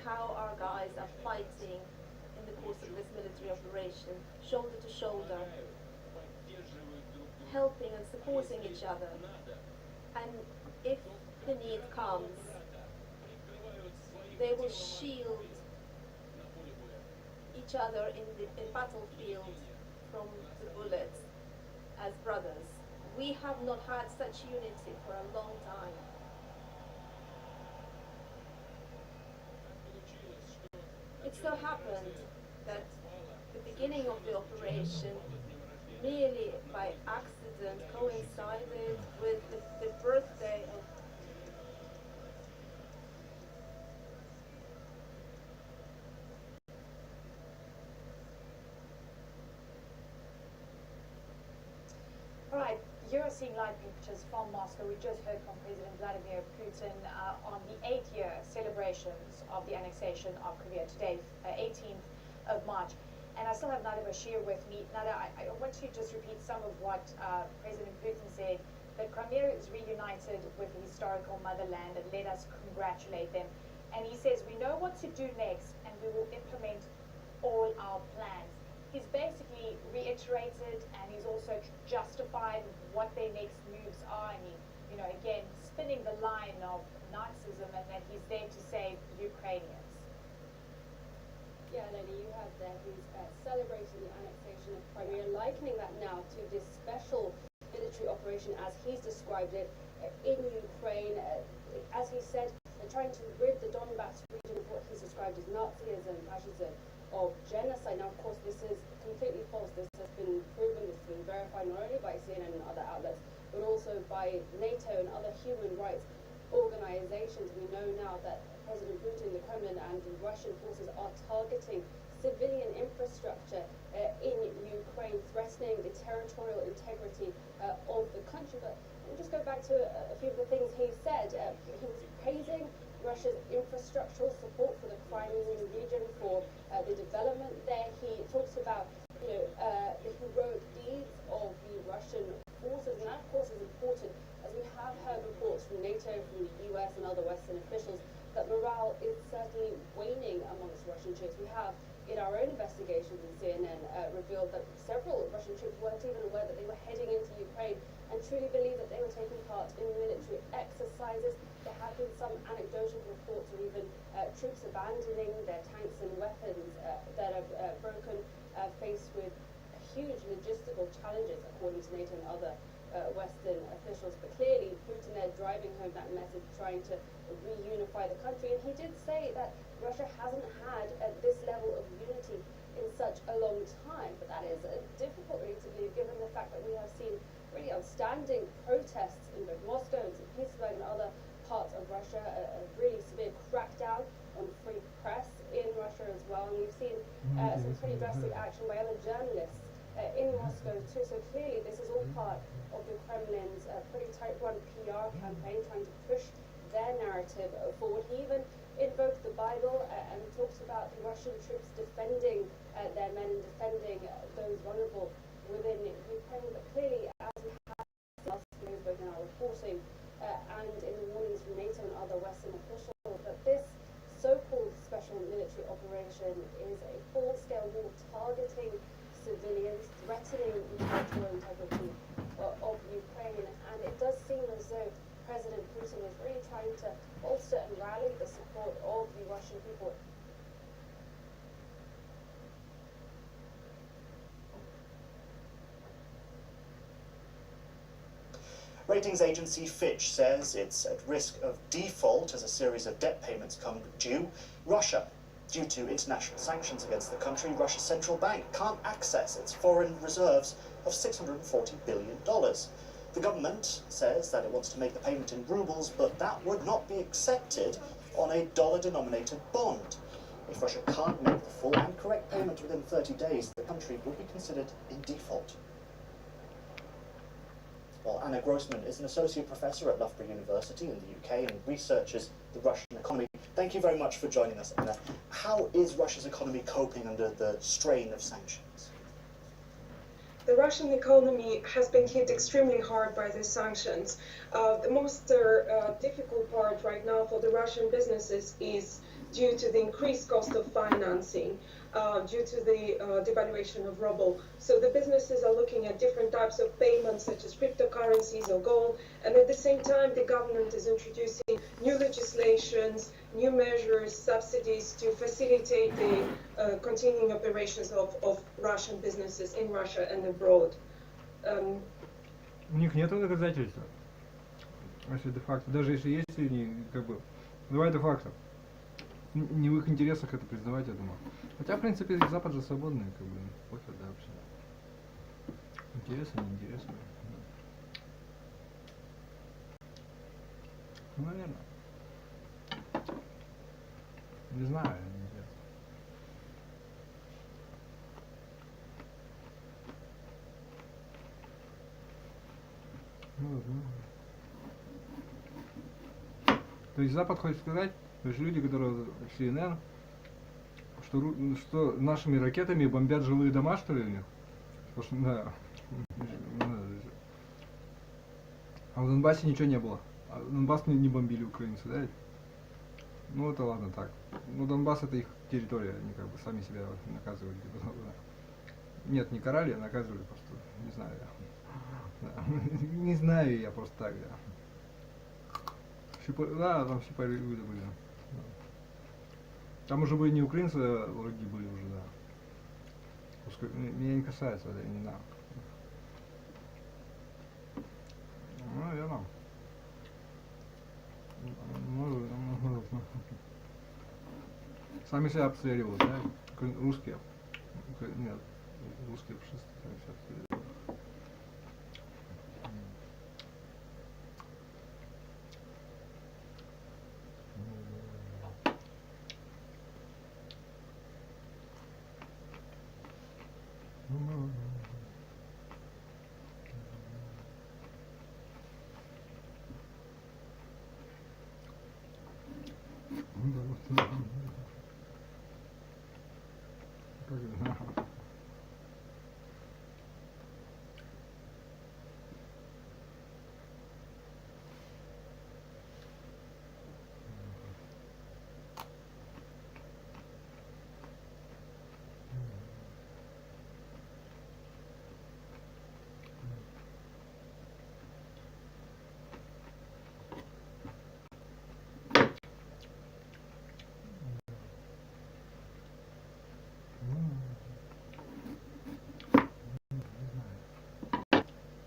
how our guys are fighting in the course of this military operation, shoulder to shoulder, helping and supporting each other. And if the need comes, they will shield each other in the battlefield from the bullets as brothers. We have not had such unity for a long time. It so happened that the beginning of the operation merely by accident coincided with the birthday of Alright, you're seeing live pictures from Moscow. We just heard from President Vladimir Putin on the 8th-year celebrations of the annexation of Crimea today, 18th of March. And I still have Nada Bashir with me. Nada, I want you to just repeat some of what President Putin said, that Crimea is reunited with the historical motherland, and let us congratulate them. And he says, we know what to do next, and we will implement all our plans. He's basically reiterated, and he's also justified what their next moves are, and he, you know, again, spinning the line of Nazism, and that he's there to save Ukrainians. Yeah, Lenny, you have there, he's celebrating the annexation of Crimea, likening that now to this special military operation, as he's described it, in Ukraine. As he said, they're trying to rid the Donbass region of what he's described as Nazism, fascism, of genocide. Now, of course, this is completely false. This has been proven, this has been verified not only by CNN and other outlets, but also by NATO and other human rights organizations. We know now that President Putin, the Kremlin, and the Russian forces are targeting civilian infrastructure in Ukraine, threatening the territorial integrity of the country. But let me just go back to a few of the things he said. He was praising Russia's infrastructural support for the Crimean region, for the development there. He talks about, you know, the heroic deeds of the Russian forces, and that, of course, is important, as we have heard reports from NATO, from the US, and other Western officials that morale is certainly waning amongst Russian troops. We have, in our own investigations in CNN, revealed that several Russian troops weren't even aware that they were heading into Ukraine, and truly believe that they were taking part in military exercises. There have been some anecdotal reports of even troops abandoning their tanks and weapons that have broken, faced with huge logistical challenges, according to NATO and other Western officials. But clearly, Putin there driving home that message, trying to reunify the country. And he did say that Russia hasn't had this level of unity in such a long time. But that is difficult really to believe, given the fact that we have seen really outstanding protests in both Moscow and St. Petersburg and other parts of Russia, a really severe crackdown on free press in Russia as well. And we've seen some pretty drastic action by other journalists in Moscow too. So clearly this is all part of the Kremlin's pretty tight-run PR campaign, trying to push their narrative forward. He even invoked the Bible and talks about the Russian troops defending their men and defending those vulnerable within Ukraine. But clearly, as we have seen both in our reporting and in the warnings from NATO and other Western officials, that this so-called special military operation is a full-scale war targeting civilians, threatening the territorial integrity of Ukraine. And it does seem as though President Putin is really trying to bolster and rally the support of the Russian people. Ratings agency Fitch says it's at risk of default as a series of debt payments come due. Russia, due to international sanctions against the country, Russia's central bank can't access its foreign reserves of $640 billion. The government says that it wants to make the payment in rubles, but that would not be accepted on a dollar-denominated bond. If Russia can't make the full and correct payment within 30 days, the country would be considered in default. Well, Anna Grossman is an associate professor at Loughborough University in the UK and researches the Russian economy. Thank you very much for joining us, Anna. How is Russia's economy coping under the strain of sanctions? The Russian economy has been hit extremely hard by these sanctions. The most difficult part right now for the Russian businesses is due to the increased cost of financing, due to the devaluation of ruble. So the businesses are looking at different types of payments, such as cryptocurrencies or gold, and at the same time the government is introducing new legislations, new measures, subsidies to facilitate the continuing operations of Russian businesses in Russia and abroad. У них нет доказательств, если де-факто, даже если есть, они как бы, давай де-факто. Не в их интересах это признавать, я думаю. Хотя, в принципе, Запад же свободный, как бы, пофиг, да, вообще. Интересно, неинтересно. Ну, наверное. Не знаю, неизвестно. То есть Запад хочет сказать, то есть люди, которые CNN, что нашими ракетами бомбят жилые дома, что ли, у них? Потому что, да. А в Донбассе ничего не было. А Донбасс не бомбили украинцы, да? Ну это ладно так. Ну Донбасс это их территория, они как бы сами себя наказывали. Нет, не карали, а наказывали просто. Не знаю я. Да. Не знаю я просто так, да. Да, там все люди были. Да. Там уже были не украинцы, а враги были уже, да. Пускай, меня не касается, да, не знаю. Ну, наверное. Сами себя обстреливают, да? Русские. Нет, русские фашисты сами себя обстреливают.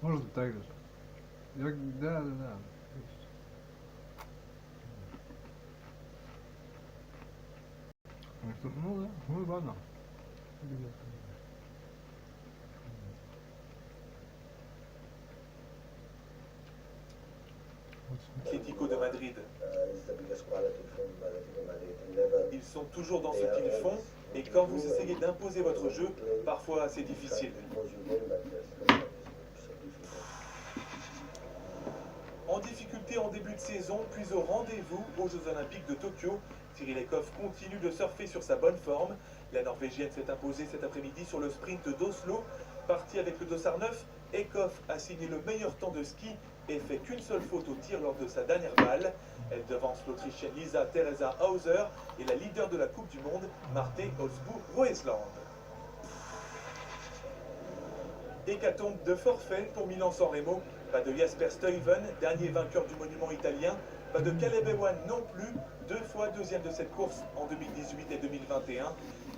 Может быть так даже. Да. Ну да, ну и ладно. Atlético de Madrid. Ils sont toujours dans ce qu'ils font, et quand vous essayez d'imposer votre jeu, parfois c'est difficile. En difficulté en début de saison, puis au rendez-vous aux Jeux Olympiques de Tokyo, Cyrilekoff continue de surfer sur sa bonne forme. La Norvégienne s'est imposée cet après-midi sur le sprint d'Oslo. Partie avec le dossard 9, Ekoff a signé le meilleur temps de ski et fait qu'une seule faute au tir lors de sa dernière balle. Elle devance l'Autrichienne Lisa Theresa Hauser et la leader de la Coupe du Monde, Marte Osbu-Roesland. Hécatombe de forfait pour Milan-San Remo. Pas de Jasper Stuyven, dernier vainqueur du monument italien. Pas de Caleb Ewan non plus, 2 fois deuxième de cette course en 2018 et 2021.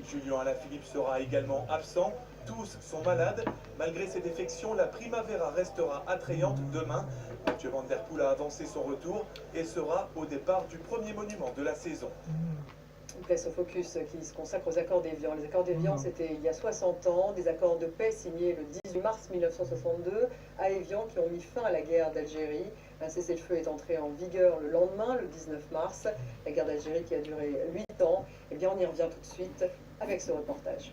Julien Alaphilippe sera également absent. Tous sont malades. Malgré ses défections, la Primavera restera attrayante demain. Mathieu Van Der Poel a avancé son retour et sera au départ du premier monument de la saison. Une place au focus qui se consacre aux accords d'Évian. Les accords d'Évian, c'était il y a 60 ans, des accords de paix signés le 18 mars 1962 à Évian qui ont mis fin à la guerre d'Algérie. Un cessez-le-feu est entré en vigueur le lendemain, le 19 mars. La guerre d'Algérie qui a duré 8 ans. Eh bien, on y revient tout de suite avec ce reportage.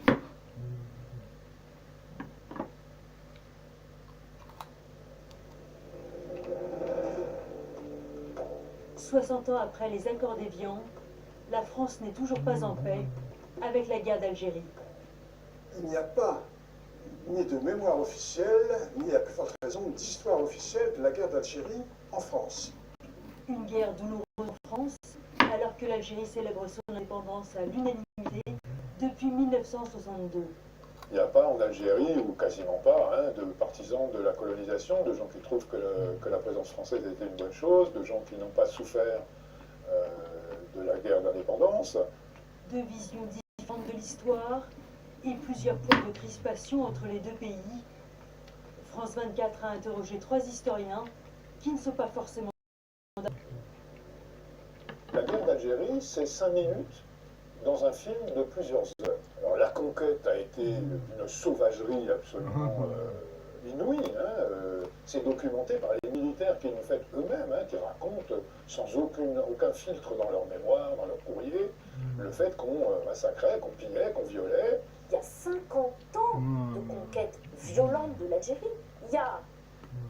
60 ans après les accords d'Évian, la France n'est toujours pas en paix avec la guerre d'Algérie. Il n'y a pas ni de mémoire officielle, ni à plus forte raison d'histoire officielle de la guerre d'Algérie en France. Une guerre douloureuse en France, alors que l'Algérie célèbre son indépendance à l'unanimité depuis 1962. Il n'y a pas en Algérie, ou quasiment pas, hein, de partisans de la colonisation, de gens qui trouvent que la présence française était une bonne chose, de gens qui n'ont pas souffert de la guerre d'indépendance. Deux visions différentes de l'histoire et plusieurs points de crispation entre les deux pays. France 24 a interrogé 3 historiens qui ne sont pas forcément... La guerre d'Algérie, c'est 5 minutes dans un film de plusieurs heures. Alors la conquête a été une sauvagerie absolument inouïe. C'est documenté par les militaires qui l'ont fait eux-mêmes, qui racontent sans aucun filtre dans leur mémoire, dans leur courrier, le fait qu'on massacrait, qu'on pillait, qu'on violait. Il y a 50 ans de conquête violente de l'Algérie. Il y a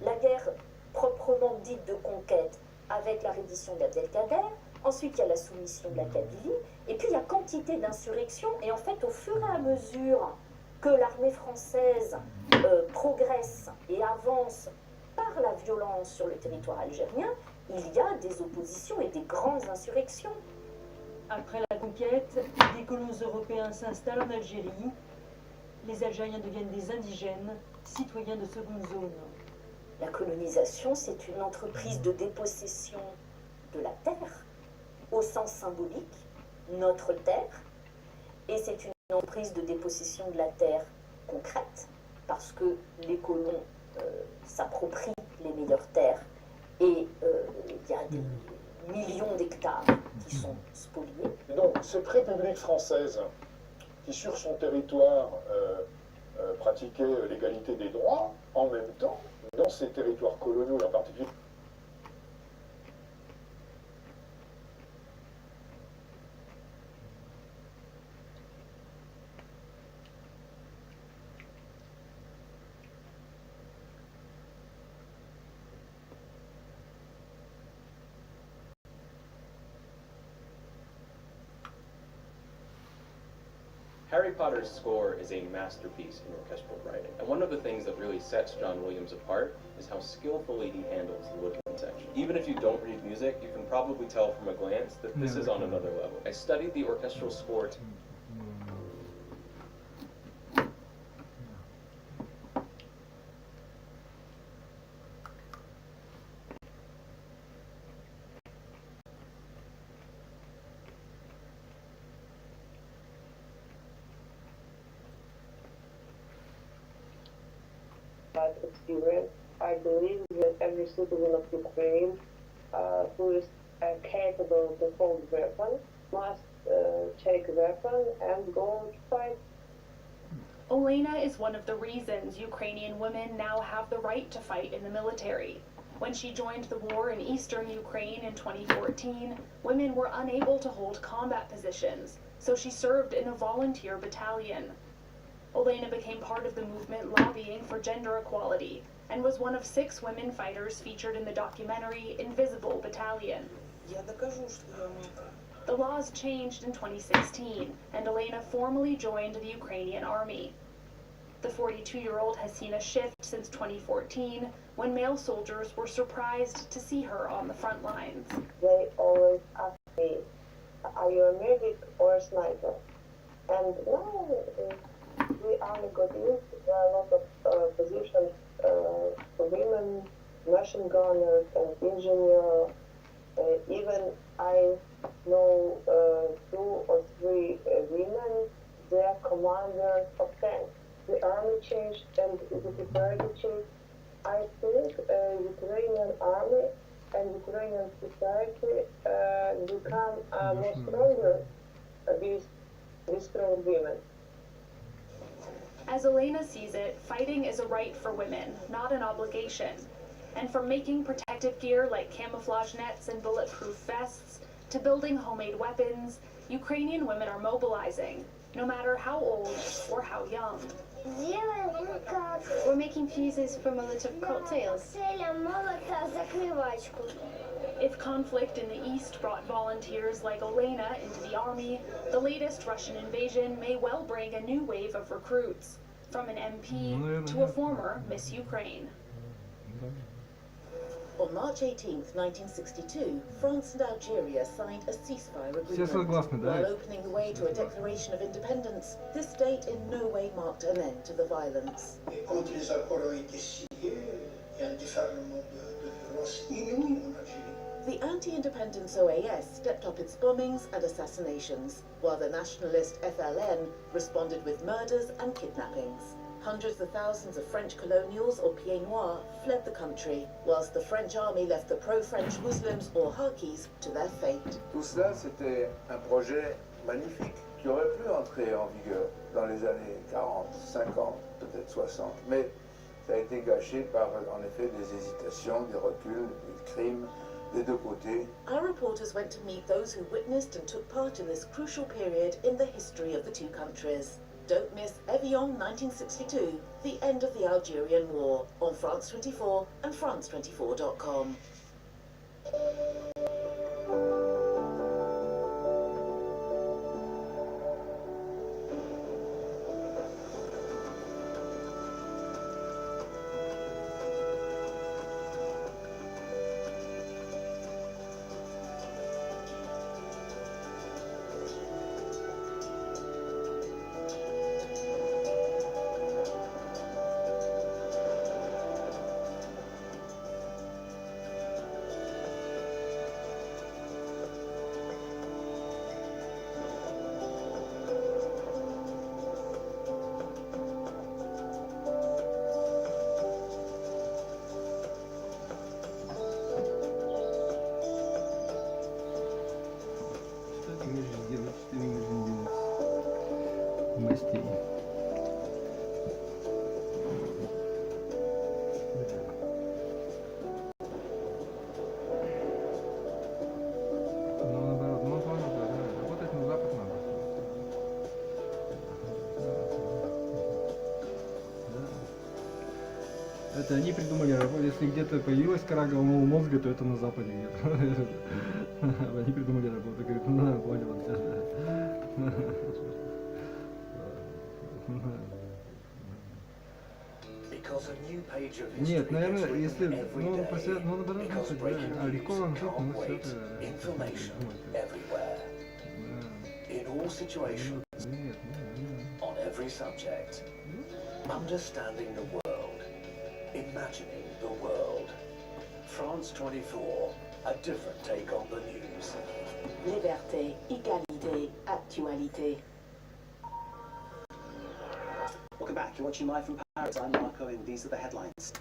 la guerre proprement dite de conquête avec la reddition d'Abdelkader. Ensuite, il y a la soumission de la Kabylie. Et puis, il y a quantité d'insurrections. Et en fait, au fur et à mesure que l'armée française progresse et avance par la violence sur le territoire algérien, il y a des oppositions et des grandes insurrections. Après la conquête, des colons européens s'installent en Algérie. Les Algériens deviennent des indigènes, citoyens de seconde zone. La colonisation, c'est une entreprise de dépossession de la terre, au sens symbolique, notre terre, et c'est une entreprise de dépossession de la terre concrète, parce que les colons s'approprient les meilleures terres, et il y a des millions d'hectares qui sont spoliés. Donc, cette République française, qui sur son territoire pratiquait l'égalité des droits, en même temps, dans ces territoires coloniaux en particulier, Harry Potter's score is a masterpiece in orchestral writing, and one of the things that really sets John Williams apart is how skillfully he handles the woodwind section. Even if you don't read music, you can probably tell from a glance that this is on another level. I studied the orchestral score experience. I believe that every citizen of Ukraine who is capable to hold weapon must take a weapon and go to fight. Olena is one of the reasons Ukrainian women now have the right to fight in the military. When she joined the war in eastern Ukraine in 2014, women were unable to hold combat positions, so she served in a volunteer battalion. Olena became part of the movement lobbying for gender equality and was one of 6 women fighters featured in the documentary Invisible Battalion. The laws changed in 2016, and Olena formally joined the Ukrainian army. The 42-year-old has seen a shift since 2014, when male soldiers were surprised to see her on the front lines. They always ask me, are you a medic or a sniper? And now we only got used. There are a lot of positions for women, machine gunners and engineers. Even I know 2 or 3 women, they are commanders of tanks. The army changed and the society changed. I think Ukrainian army and Ukrainian society become more stronger with strong women. As Olena sees it, fighting is a right for women, not an obligation. And from making protective gear like camouflage nets and bulletproof vests, to building homemade weapons, Ukrainian women are mobilizing, no matter how old or how young. Сделаем We're making fuses for Molotov cocktails. If conflict in the East brought volunteers like Olena into the army, the latest Russian invasion may well bring a new wave of recruits, from an MP to a former Miss Ukraine. On March 18th, 1962, France and Algeria signed a ceasefire agreement. While opening the way to a declaration of independence, this date in no way marked an end to the violence. The anti-independence OAS stepped up its bombings and assassinations, while the nationalist FLN responded with murders and kidnappings. Hundreds of thousands of French colonials or pieds noirs fled the country, whilst the French army left the pro-French Muslims or Harkis to their fate. Tout cela, c'était un projet magnifique qui aurait pu entrer en vigueur dans les années 40, 50, peut-être 60, mais ça a été gâché par, en effet, des hésitations, des reculs, des crimes des deux côtés. Our reporters went to meet those who witnessed and took part in this crucial period in the history of the two countries. Don't miss Evian 1962, the end of the Algerian War, on France 24 and France24.com. Это они придумали работу. Если где-то появилась кора головного мозга, то это на Западе где-то. Они придумали работу. Говорят, ну, понял. Нет, наверное, если, ну, наоборот, да, легко вам жить, ну, все это... Understanding the world, imagining the world. France 24, a different take on the news. Liberté, égalité, actualité. Welcome back. You're watching Live from Paris. I'm Marco, and these are the headlines.